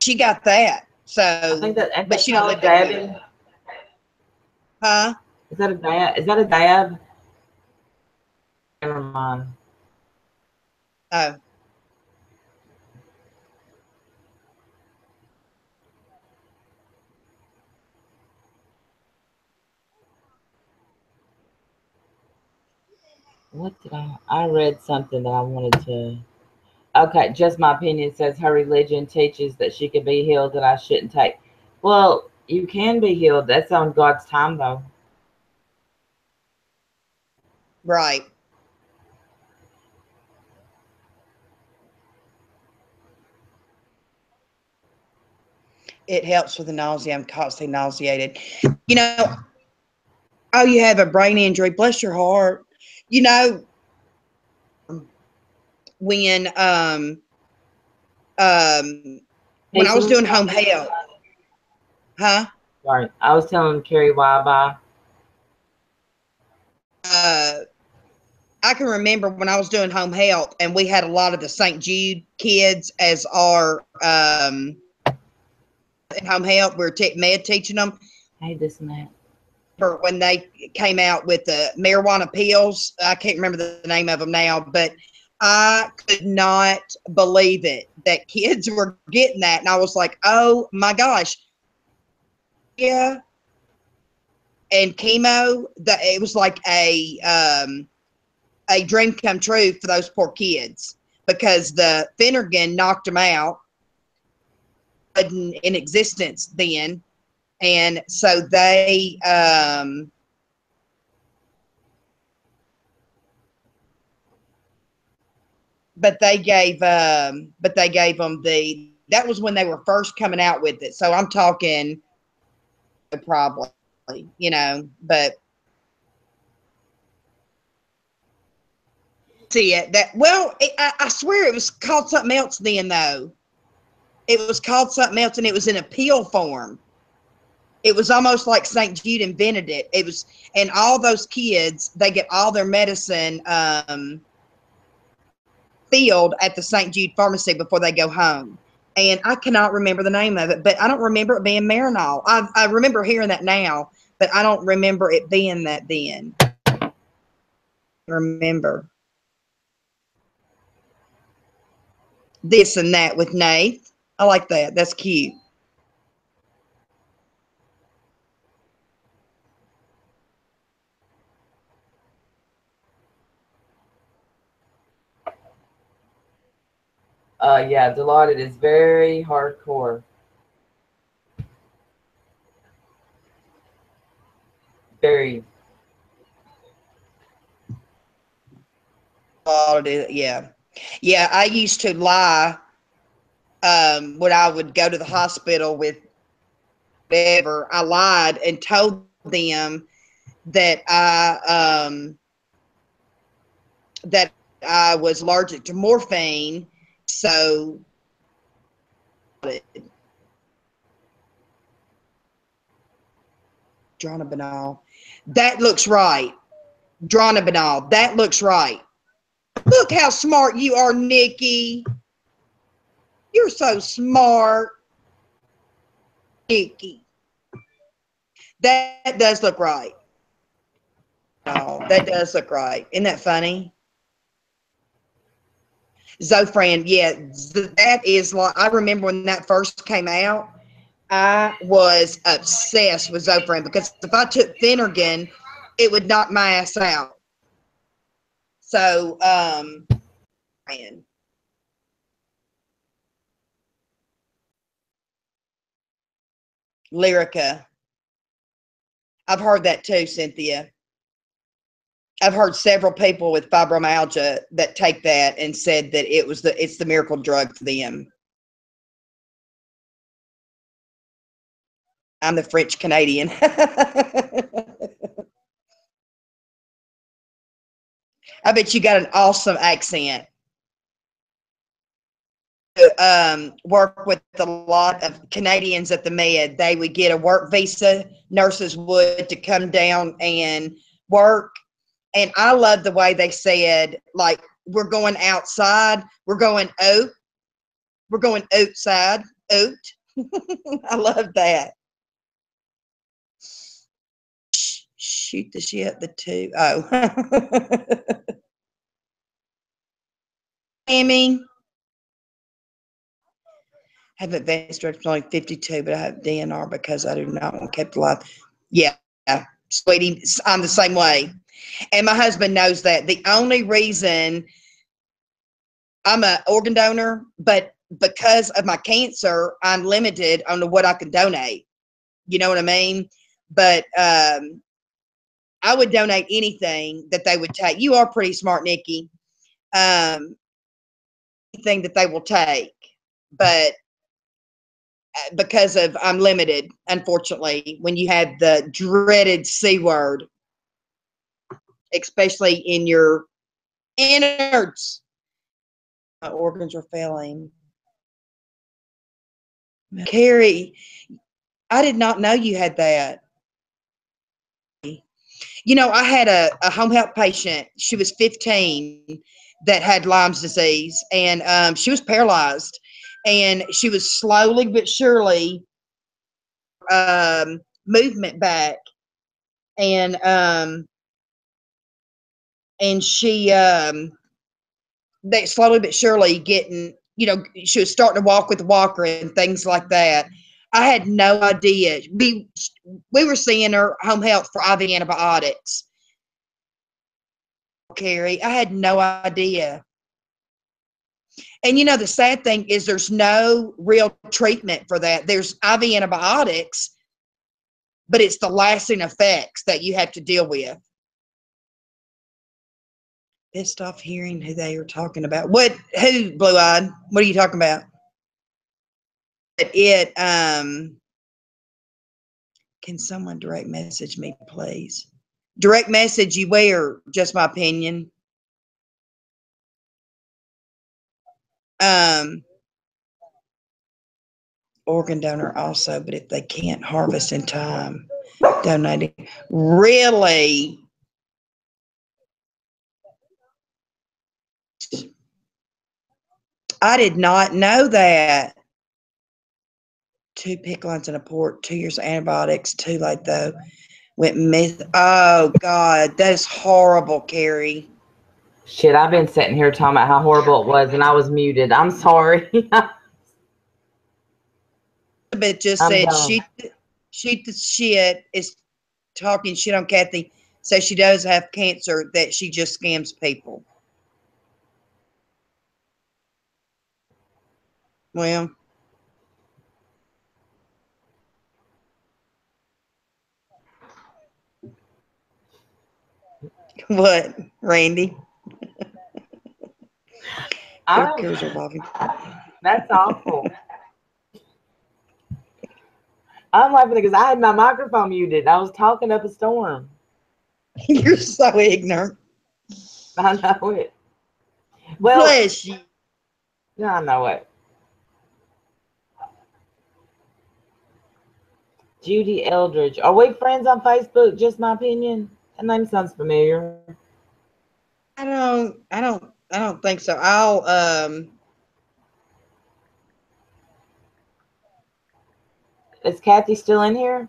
She got that. I So, think that but that's she don't called live there with her. dabbing. Huh? Is that a dab? Is that a dab? Never mind. Oh, What did I read something that I wanted to. Okay, just my opinion says her religion teaches that she could be healed that I shouldn't take. Well, you can be healed. That's on God's time, though. right. It helps with the nausea. I'm constantly nauseated. You know, oh, you have a brain injury. Bless your heart. You know, when um when I was Teaching. doing home health, huh? Sorry, I was telling Carrie why bye. Uh, I can remember when I was doing home health, and we had a lot of the St. Jude kids as our in home health. We were med teaching them. Hey, this and that. For when they came out with the marijuana pills, I can't remember the name of them now, but I could not believe it that kids were getting that, and I was like, "Oh my gosh!" Yeah, and chemo. It was like a dream come true for those poor kids, because the Phenergan knocked them out, in existence then, and so they but they gave them that was when they were first coming out with it. So I'm talking probably, but see it that well, I swear it was called something else then though. It was called something else, and it was in a pill form. It was almost like St. Jude invented it. It was, and all those kids, they get all their medicine filled at the St. Jude pharmacy before they go home. And I cannot remember the name of it, but I don't remember it being Marinol. I remember hearing that now, but I don't remember it being that then. Remember this and that with Nate. I like that. That's cute. Yeah, Dilaudid is very hardcore. Very. Yeah. Yeah, I used to lie when I would go to the hospital with whatever, I lied and told them that I was allergic to morphine. So Dronabinol. That looks right. Dronabinol. That looks right. Look how smart you are, Nikki. You're so smart, Nikki. That does look right. Oh, that does look right. Isn't that funny? Zofran, yeah, that is like, I remember when that first came out, I was obsessed with Zofran because if I took Phenergan, it would knock my ass out. So, man. Lyrica. I've heard that too, Cynthia. I've heard several people with fibromyalgia that take that and said that it's the miracle drug for them. I'm the French Canadian. I bet you got an awesome accent. Work with a lot of Canadians at the Med. They would get a work visa, nurses would, to come down and work. And I love the way they said, like, we're going outside, we're going out, we're going outside, out. I love that. Shoot the shit, the two. Oh. Amy. I have advanced director only 52, but I have DNR because I do not want kept alive. Yeah, sweetie, I'm the same way. And my husband knows that. The only reason I'm an organ donor, but because of my cancer, I'm limited on what I can donate. You know what I mean? But I would donate anything that they would take. You are pretty smart, Nikki. Anything that they will take. But because of I'm limited, unfortunately, when you have the dreaded C word, especially in your innards. My organs are failing. Carrie, I did not know you had that. You know, I had a home health patient. She was 15 that had Lyme's disease, and she was paralyzed, and she was slowly but surely movement back, and she they slowly but surely getting, you know, she was starting to walk with a walker and things like that. I had no idea. We were seeing her home health for IV antibiotics. Carrie, I had no idea. And you know, the sad thing is there's no real treatment for that. There's IV antibiotics, but it's the lasting effects that you have to deal with. Pissed off hearing who they are talking about. Who, Blue Eyed? What are you talking about? Can someone direct message me, please? Direct message you where? Just my opinion. Organ donor also, but if they can't harvest in time, donating. Really? I did not know that. 2 PICC lines and a port, 2 years of antibiotics, too late though. Went myth. Oh God, that is horrible, Carrie. Shit, I've been sitting here talking about how horrible it was, and I was muted. I'm sorry. But just said she the shit is talking shit on Kathy. So she does have cancer, that she just scams people. Well, what, Randy? That's awful. I'm laughing because I had my microphone muted. I was talking up a storm. You're so ignorant. I know it. Well, Bless you. I know it. Judy Eldridge. Are we friends on Facebook? Just my opinion. That name sounds familiar. I don't think so. I'll Is Kathy still in here?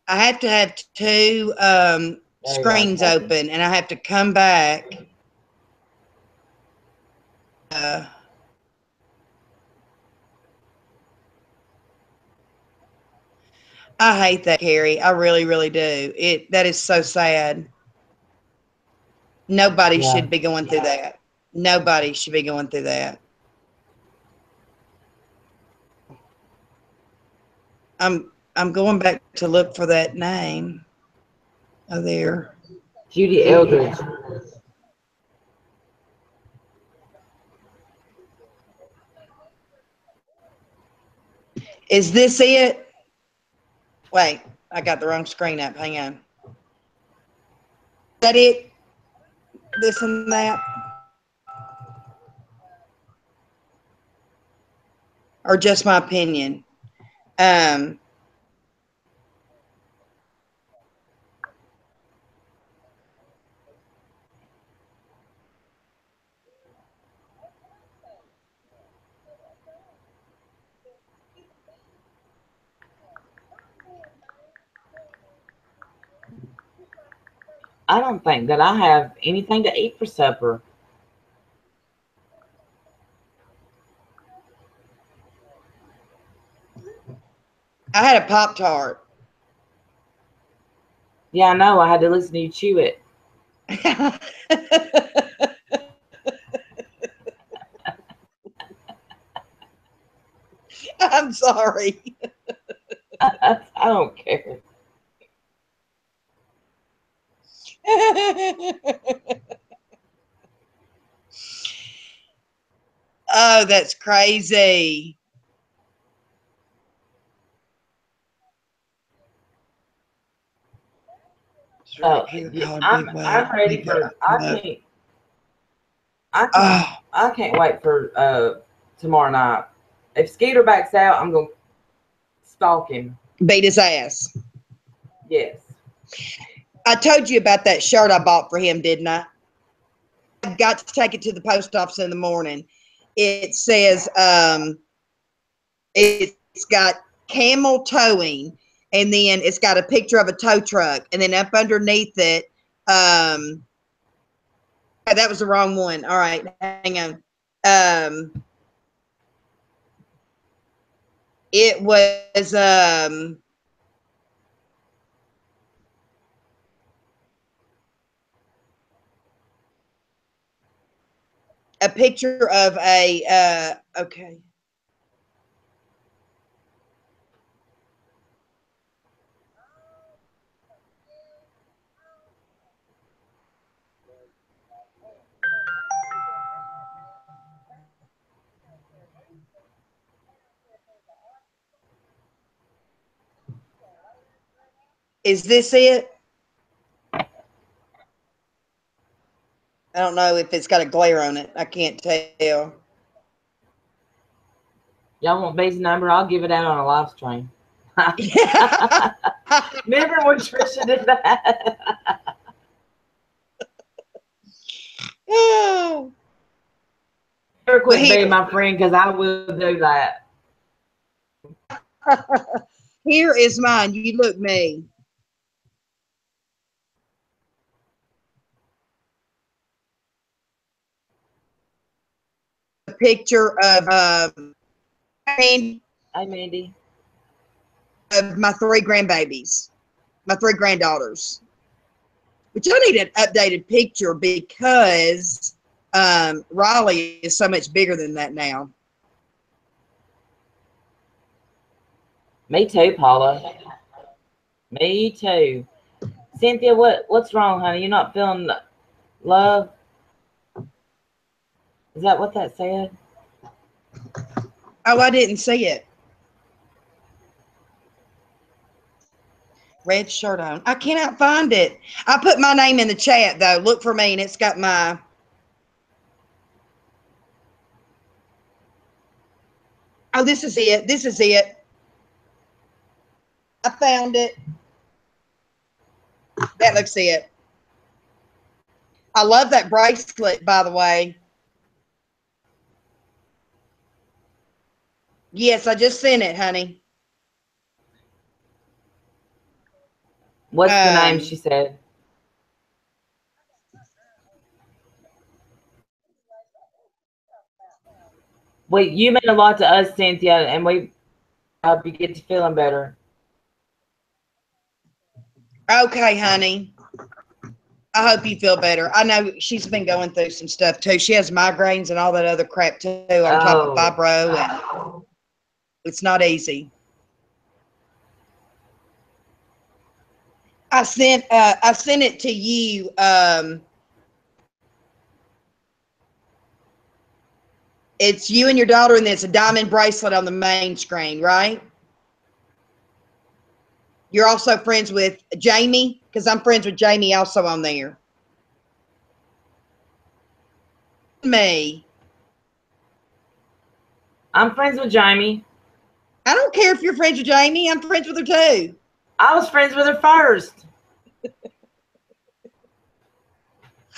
I have to have two screens open, and I have to come back. I hate that, Carrie. I really, really do. That is so sad. Nobody should be going through that. Nobody should be going through that. I'm going back to look for that name. Oh, there. Judy Eldridge. Is this it? Wait, I got the wrong screen up. Hang on. Is that it? This and that? Or just my opinion? I don't think that I have anything to eat for supper. I had a Pop-Tart. Yeah, I know. I had to listen to you chew it. I'm sorry. I don't care. Oh, that's crazy. Oh, I'm ready for. I can't wait for tomorrow night. If Skeeter backs out, I'm gonna stalk him. Beat his ass. Yes. I told you about that shirt I bought for him, didn't I? I've got to take it to the post office in the morning. It says it's got camel towing, and then it's got a picture of a tow truck, and then up underneath it, that was the wrong one. All right, hang on. It was a picture of a okay. Is this it? I don't know if it's got a glare on it. I can't tell. Y'all want B's number? I'll give it out on a live stream. Remember when Trisha did that? Oh. Never quit being my friend because I will do that. Here is mine. You look me. picture of Hi, Mandy. of my 3 grandbabies, my 3 granddaughters. Which I need an updated picture because Riley is so much bigger than that now. Me too, Paula. Me too. Cynthia, what's wrong, honey? You're not feeling love? Is that what that said? Oh, I didn't see it. Red shirt on. I cannot find it. I put my name in the chat, though. Look for me, and it's got my... Oh, this is it. This is it. I found it. That looks it. I love that bracelet, by the way. Yes, I just sent it, honey. What's the name, she said? Wait, you mean a lot to us, Cynthia, and we hope you get to feeling better. Okay, honey. I hope you feel better. I know she's been going through some stuff, too. She has migraines and all that other crap, too, on top of fibro. And it's not easy. I sent it to you. It's you and your daughter, and it's a diamond bracelet on the main screen, right? You're also friends with Jamie, because I'm friends with Jamie also on there. Me. I'm friends with Jamie. I don't care if you're friends with Jamie. I'm friends with her too. I was friends with her first.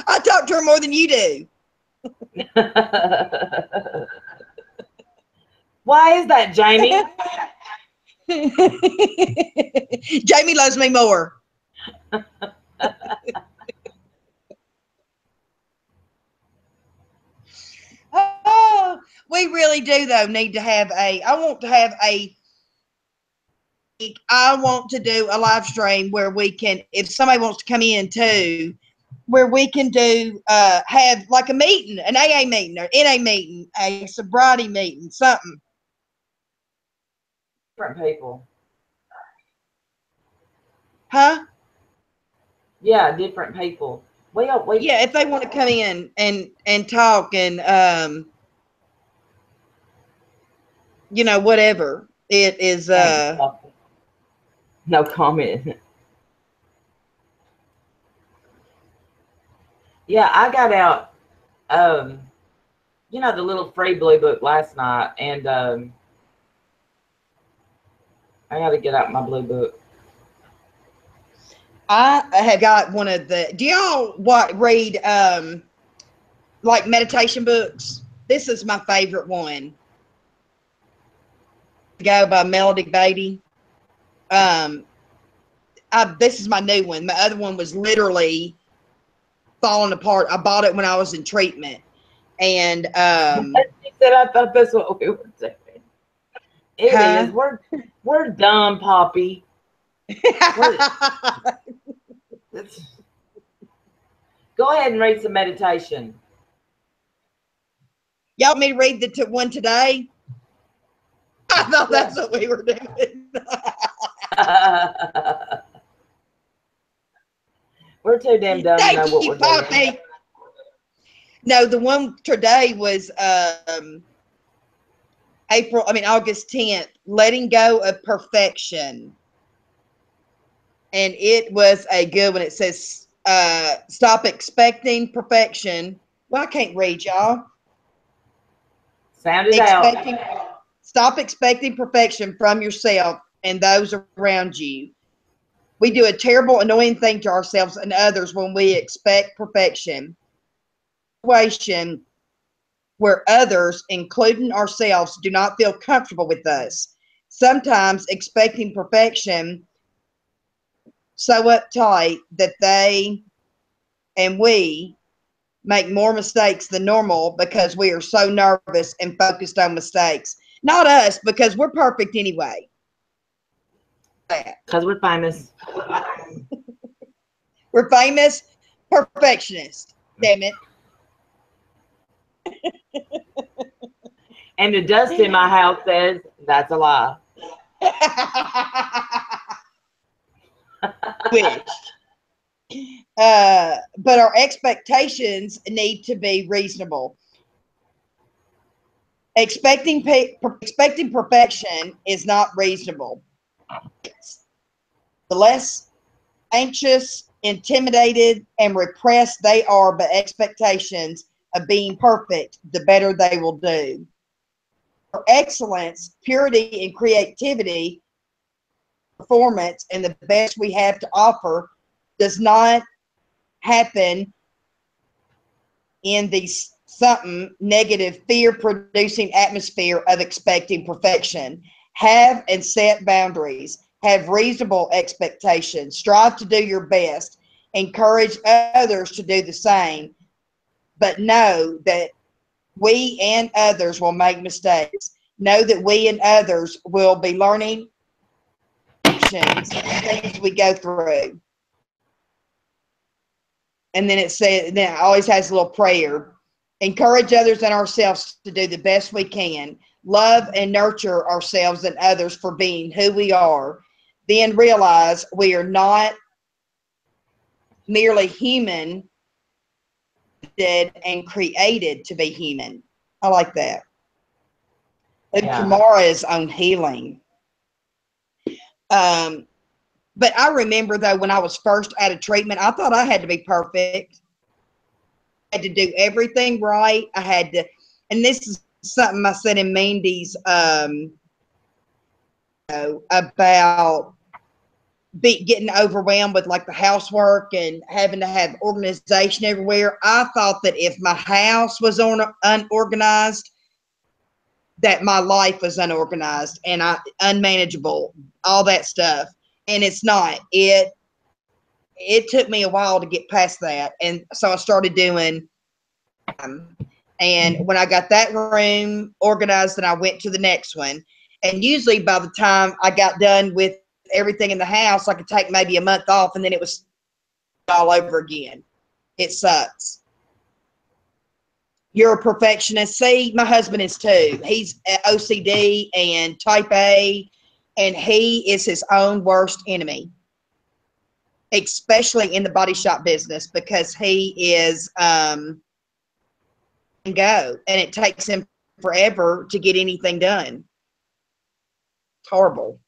I talk to her more than you do. Why is that, Jamie? Jamie loves me more. Oh, we really do, though, need to have I want to do a live stream where we can, if somebody wants to come in too, where we can do, have like a meeting, an AA meeting or NA meeting, a sobriety meeting, something. Different people. Huh? Yeah, different people. Well, yeah, if they want to come in and talk and you know, whatever it is. No comment. Yeah, I got out you know, the little free blue book last night, and I got to get out my blue book. I have got one of the, do y'all read like meditation books? This is my favorite one. Go by Melody Beatty. This is my new one. My other one was literally falling apart. I bought it when I was in treatment. And she said, I thought that's what we were doing. It is. We're dumb, Poppy. Go ahead and read some meditation. Y'all want me to read the one today? I thought that's what we were doing. We're too damn dumb to know what we're doing. No, the one today was August 10th, letting go of perfection. And it was a good one. It says, stop expecting perfection. Well, I can't read, y'all. Sound it out. Stop expecting perfection from yourself and those around you. We do a terrible, annoying thing to ourselves and others when we expect perfection. Situation where others, including ourselves, do not feel comfortable with us. Sometimes expecting perfection so uptight that they and we make more mistakes than normal because we are so nervous and focused on mistakes. Not us, because we're perfect anyway. Because we're famous. We're famous perfectionists. Damn it. And the dust in my house says that's a lie. Wish. But our expectations need to be reasonable. Expecting perfection is not reasonable. The less anxious, intimidated, and repressed they are by expectations of being perfect, the better they will do. For excellence, purity, and creativity, performance, and the best we have to offer does not happen in the something negative, fear-producing atmosphere of expecting perfection. Have and set boundaries. Have reasonable expectations. Strive to do your best. Encourage others to do the same. But know that we and others will make mistakes. Know that we and others will be learning things we go through. And then then it always has a little prayer. Encourage others and ourselves to do the best we can. Love and nurture ourselves and others for being who we are. Then realize we are not merely human and created to be human. I like that. Yeah. Tomorrow is on healing. But I remember, though, when I was first out of treatment, I thought I had to be perfect. I had to do everything right. I had to, and this is something I said in Mandy's about getting overwhelmed with like the housework and having to have organization everywhere. I thought that if my house was unorganized, that my life was unorganized and unmanageable, all that stuff. And it's not. It took me a while to get past that. And so I started doing, and when I got that room organized, then I went to the next one. And usually by the time I got done with everything in the house, I could take maybe a month off and then it was all over again. It sucks. You're a perfectionist. See, my husband is too. He's OCD and type A, and he is his own worst enemy, especially in the body shop business, because he is and it takes him forever to get anything done. It's horrible.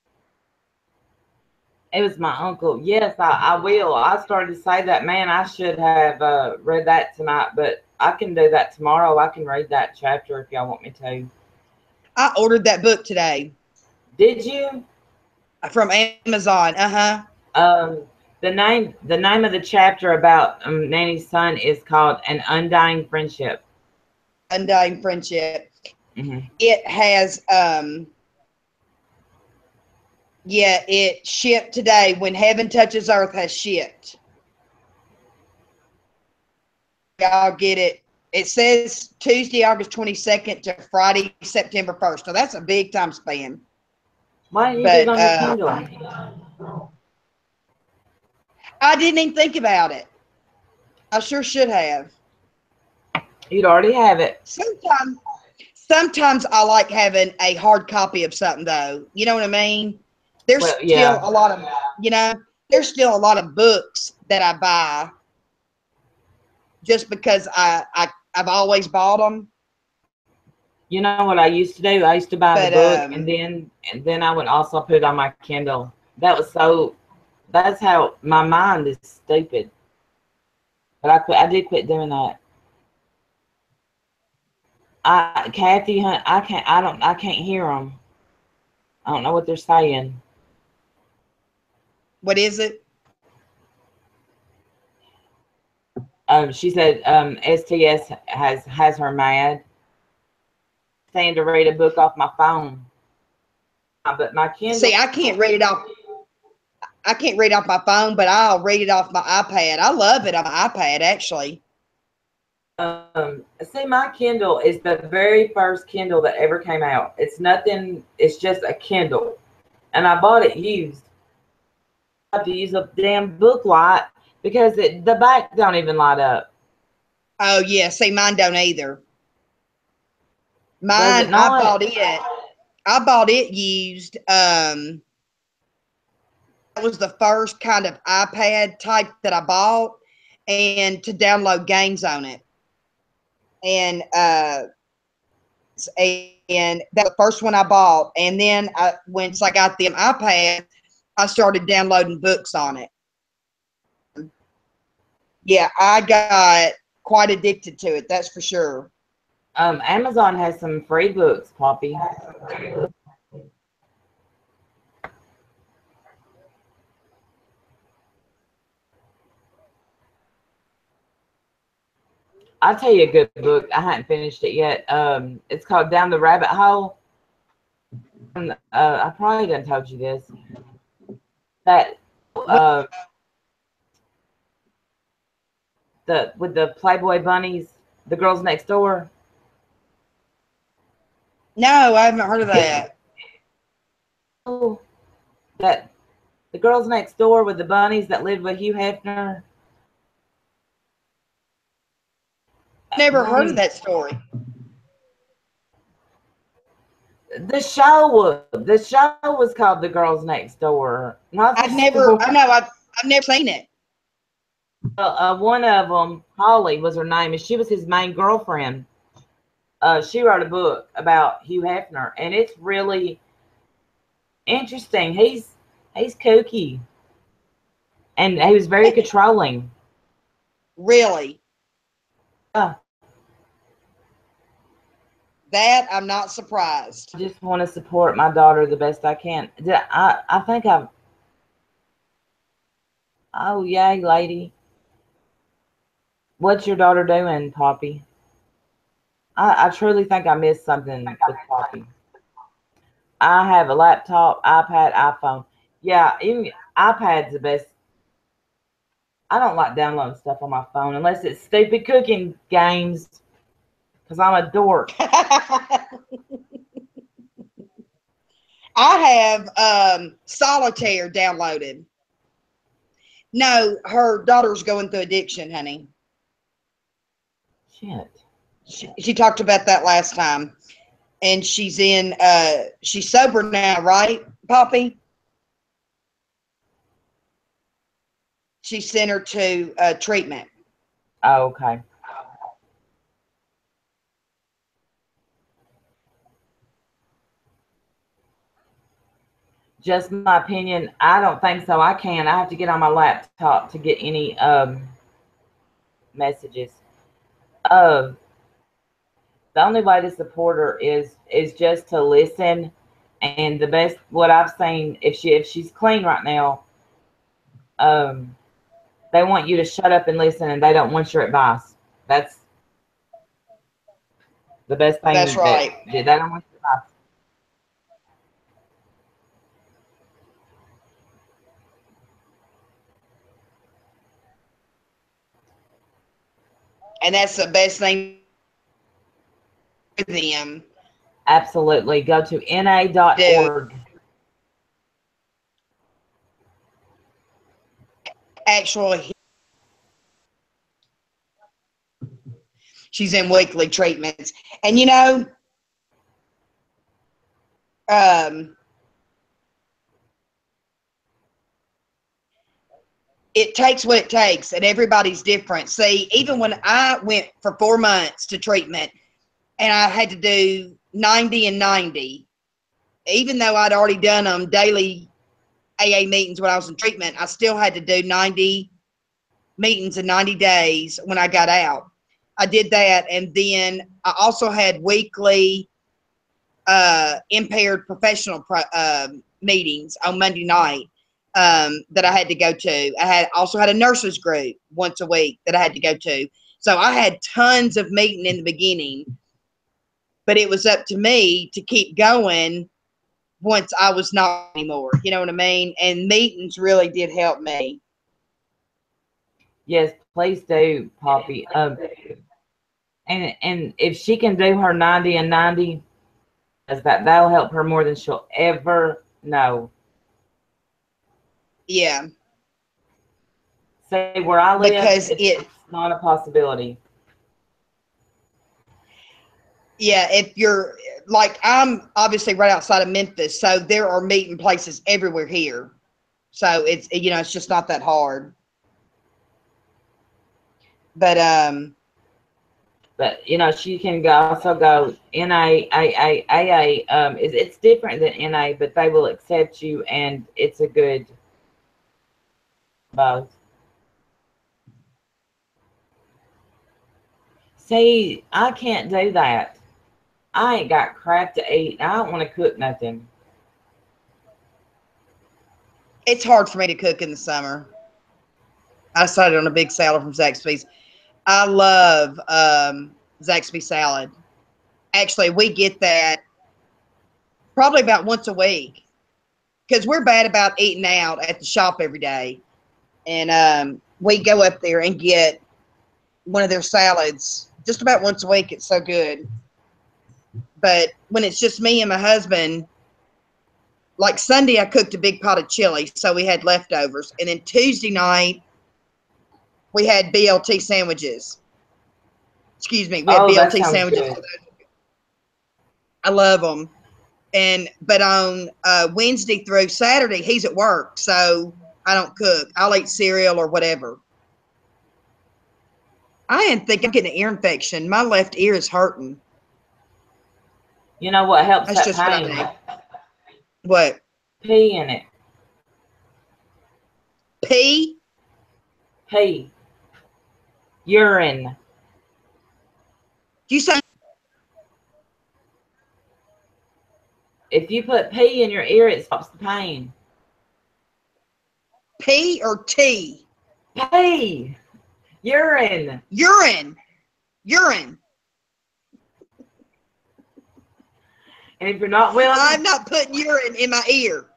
It was my uncle. Yes, I will. I started to say that. Man, I should have read that tonight, but I can do that tomorrow. I can read that chapter if y'all want me to. I ordered that book today. Did you? From Amazon. The name of the chapter about Nanny's son is called An Undying Friendship. Undying Friendship. Mm-hmm. It has yeah, it shipped today. When Heaven Touches Earth has shipped. Y'all get it. It says Tuesday, August 22nd to Friday, September 1st. So that's a big time span. Why didn't you do it on your Kindle? I didn't even think about it. I sure should have. You'd already have it. Sometimes I like having a hard copy of something, though. You know what I mean? There's still a lot of, there's still a lot of books that I buy just because I've always bought them. You know what I used to do? I used to buy the book and then I would also put it on my Kindle. That's how my mind is stupid. But I did quit doing that. Kathy, I can't hear them. I don't know what they're saying. What is it? She said STS has her mad. Saying to read a book off my phone. But my Kindle. See, I can't read it off. I can't read off my phone, but I'll read it off my iPad. I love it on my iPad, actually. See, my Kindle is the very first Kindle that ever came out. It's nothing. It's just a Kindle, and I bought it used. I have to use a damn book light because the back don't even light up. Oh yeah, see, mine don't either. Does it Mine, I not? bought it. I bought it used. That was the first kind of iPad type that I bought, and to download games on it. And and that was the first one I bought. And then once I got the iPad, I started downloading books on it. Yeah, I got quite addicted to it. That's for sure. Amazon has some free books, Poppy. I'll tell you a good book. I haven't finished it yet. It's called Down the Rabbit Hole. I probably done told you this. That with the Playboy bunnies, the girls next door. No, I haven't heard of that. Oh, that the girls next door with the bunnies that lived with Hugh Hefner. Never heard of that story. The show was called The Girls Next Door. Not I've never seen it. One of them, Holly was her name, and she was his main girlfriend. She wrote a book about Hugh Hefner, and it's really interesting. He's kooky, and he was very controlling. Really? Yeah. That I'm not surprised. I just want to support my daughter the best I can. I think I've. Oh, yay, lady. What's your daughter doing, Poppy? I truly think I missed something with Poppy. I have a laptop, iPad, iPhone. Yeah, even iPad's the best. I don't like downloading stuff on my phone unless it's stupid cooking games because I'm a dork. I have Solitaire downloaded. No, her daughter's going through addiction, honey. Shit. She talked about that last time. And she's sober now, right, Poppy? She sent her to treatment. Oh, okay. Just my opinion. I don't think so. I have to get on my laptop to get any messages. The only way to support her is just to listen. And the best what I've seen, if she's clean right now, they want you to shut up and listen, and they don't want your advice. That's the best thing. That's right. They don't want your advice. And that's the best thing for them. Absolutely. Go to na.org. Actually, she's in weekly treatments. And it takes what it takes, and everybody's different. See, even when I went for 4 months to treatment and I had to do 90 and 90, even though I'd already done them daily AA meetings when I was in treatment, I still had to do 90 meetings in 90 days when I got out. I did that, and then I also had weekly impaired professional meetings on Monday night that I had to go to. I also had a nurses group once a week that I had to go to. So I had tons of meeting in the beginning, but it was up to me to keep going once I was not anymore. You know what I mean? And meetings really did help me. Yes, please do, Poppy. And if she can do her 90 and 90, that'll help her more than she'll ever know. Yeah. See, where I live, Because it's not a possibility. Yeah, if you're like, I'm obviously right outside of Memphis, so there are meeting places everywhere here. So it's, you know, it's just not that hard. But you know, she can also go NA, AA. It's different than NA, but they will accept you, and it's a good both. See, I can't do that. I ain't got crap to eat. I don't want to cook nothing. It's hard for me to cook in the summer. I decided on a big salad from Zaxby's. I love Zaxby salad. Actually, we get that probably about once a week because we're bad about eating out at the shop every day. And we go up there and get one of their salads just about once a week. It's so good. But when it's just me and my husband, like Sunday, I cooked a big pot of chili, so we had leftovers. And then Tuesday night, we had BLT sandwiches. Excuse me, we had That BLT sounds sandwiches. good. I love them. But on Wednesday through Saturday, he's at work, so I don't cook. I'll eat cereal or whatever. I didn't think I'm getting an ear infection. My left ear is hurting. You know what helps That's that just what I pain? need. What? Pee in it. Pee? Pee. Urine. Do you say If you put pee in your ear, it stops the pain. pee or tea? Pee. Urine. Urine. Urine. And if you're not willing, I'm not putting urine in my ear.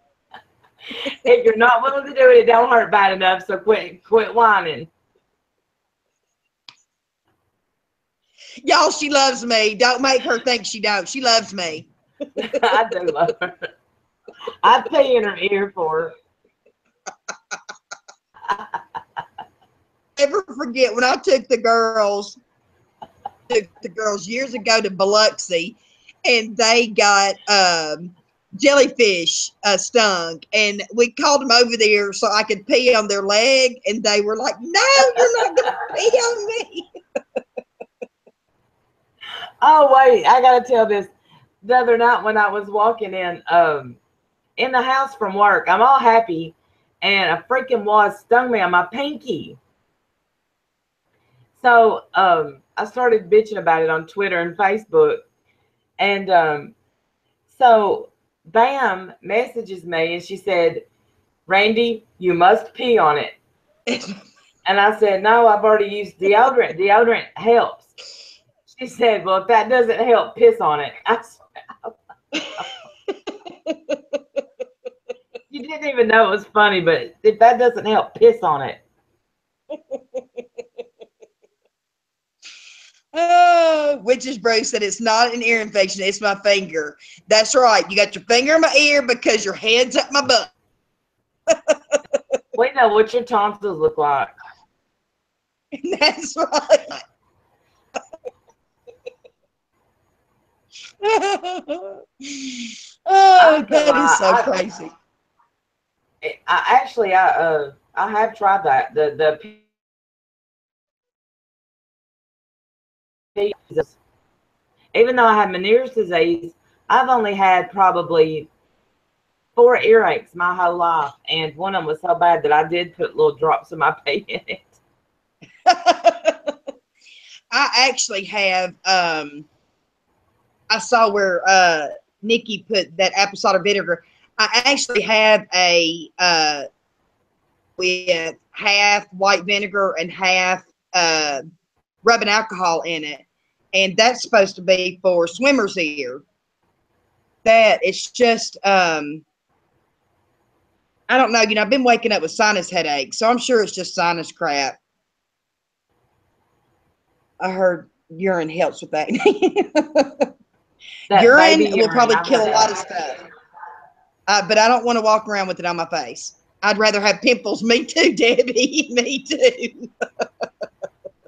if you're not willing to do it, it don't hurt bad enough. So quit whining. Y'all, she loves me. Don't make her think she don't. She loves me. I do love her. I'd pee in her ear for her. Never forget when I took the girls years ago to Biloxi, and they got jellyfish stung, and we called them over there so I could pee on their leg, and they were like, "No, you're not gonna pee on me." Oh wait, I gotta tell this. The other night when I was walking in the house from work, I'm all happy, and a freaking wasp stung me on my pinky. So I started bitching about it on Twitter and Facebook, and so Bam messages me and she said, "Randy, you must pee on it." And I said, "No, I've already used deodorant. Deodorant helps." She said, "Well, if that doesn't help, piss on it." I said, you didn't even know it was funny, but if that doesn't help, piss on it. Oh, Witch's Brew said it's not an ear infection, it's my finger. That's right. You got your finger in my ear because your head's up my butt. We know what your tonsils look like. That's right. Oh, that is so crazy. I have tried that. Even though I have Meniere's disease, I've only had probably 4 earaches my whole life, and one of them was so bad that I did put little drops of my pee in it. I actually have I saw where Nikki put that apple cider vinegar. I actually have a with half white vinegar and half rubbing alcohol in it, and that's supposed to be for swimmer's ear. That it's just I don't know. You know, I've been waking up with sinus headaches, so I'm sure it's just sinus crap. I heard urine helps with that. That Urine baby will probably I've kill a had lot that. of stuff. But I don't want to walk around with it on my face. I'd rather have pimples. Me too, Debbie. Me too.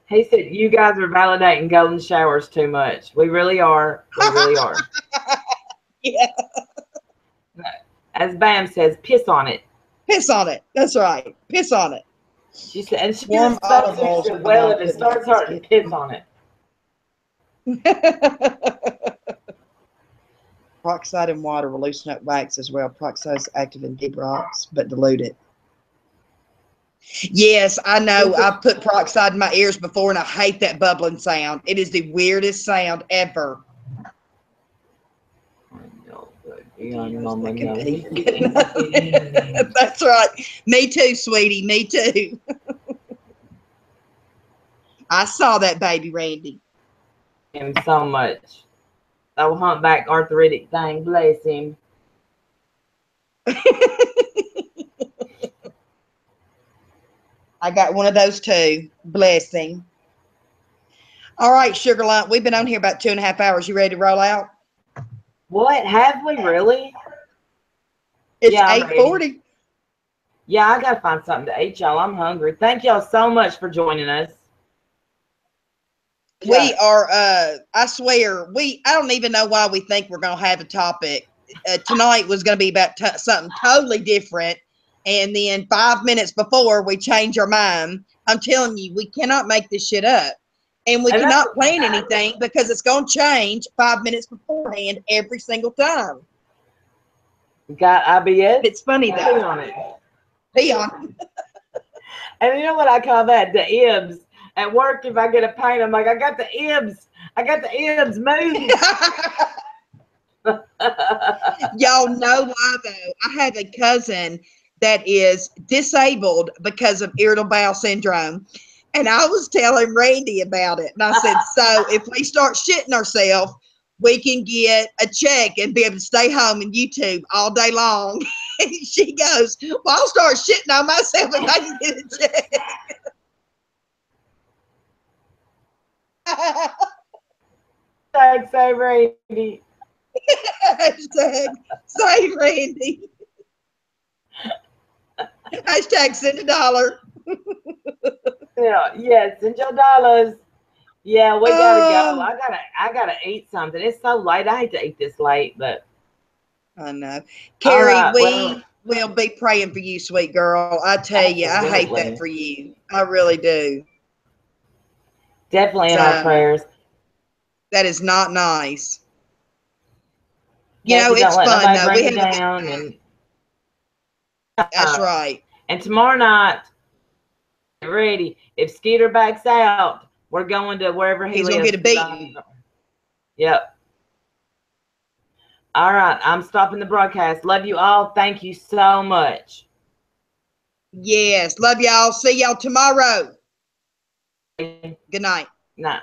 He said, you guys are validating golden showers too much. We really are. We really are. Yeah. As Bam says, piss on it. Piss on it. That's right. Piss on it. She said, and she Warm said, olive oil. well, if it starts hurting, piss on it. Peroxide and water will loosen up wax as well. Peroxide is active in deep rocks, but dilute it. Yes, I know. I put peroxide in my ears before, and I hate that bubbling sound. It is the weirdest sound ever. That's right. Me too, sweetie. Me too. I saw that baby, Randy. Him so much. Oh, humpback arthritic thing. Bless him. I got one of those too. Blessing. All right, Sugar Lump. We've been on here about 2.5 hours. You ready to roll out? What? Have we really? It's Yeah, 8:40. Yeah, I gotta find something to eat, y'all. I'm hungry. Thank y'all so much for joining us. We are, I swear, I don't even know why we think we're going to have a topic. Tonight was going to be about something totally different. And then 5 minutes before we change our mind. I'm telling you, we cannot make this shit up. And we cannot plan anything because it's going to change 5 minutes beforehand every single time. Got IBS? It's funny though. Pee on it. Pee on it. And you know what I call that? The ibs. At work, if I get a pain, I'm like, I got the ibs. I got the ibs. Move. Y'all know why though? I have a cousin that is disabled because of irritable bowel syndrome. And I was telling Randy about it. And I said, so if we start shitting ourselves, we can get a check and be able to stay home and YouTube all day long. And she goes, well, I'll start shitting on myself if I can get a check. Hashtag say Randy. Hashtag say Randy. Hashtag send $1. Yeah, yes, send your dollars. Yeah, we gotta go. I gotta eat something. It's so late. I hate to eat this late, but I know. Carrie, right, we will be praying for you, sweet girl. I tell you, I hate that for you. I really do. Definitely in our prayers. That is not nice. You Yeah, know, it's fun though. We have down and that's right. And tomorrow night, get ready. If Skeeter backs out, we're going to wherever he's gonna get a beating. Yep. All right, I'm stopping the broadcast. Love you all. Thank you so much. Yes, love y'all. See y'all tomorrow. Good night. Night.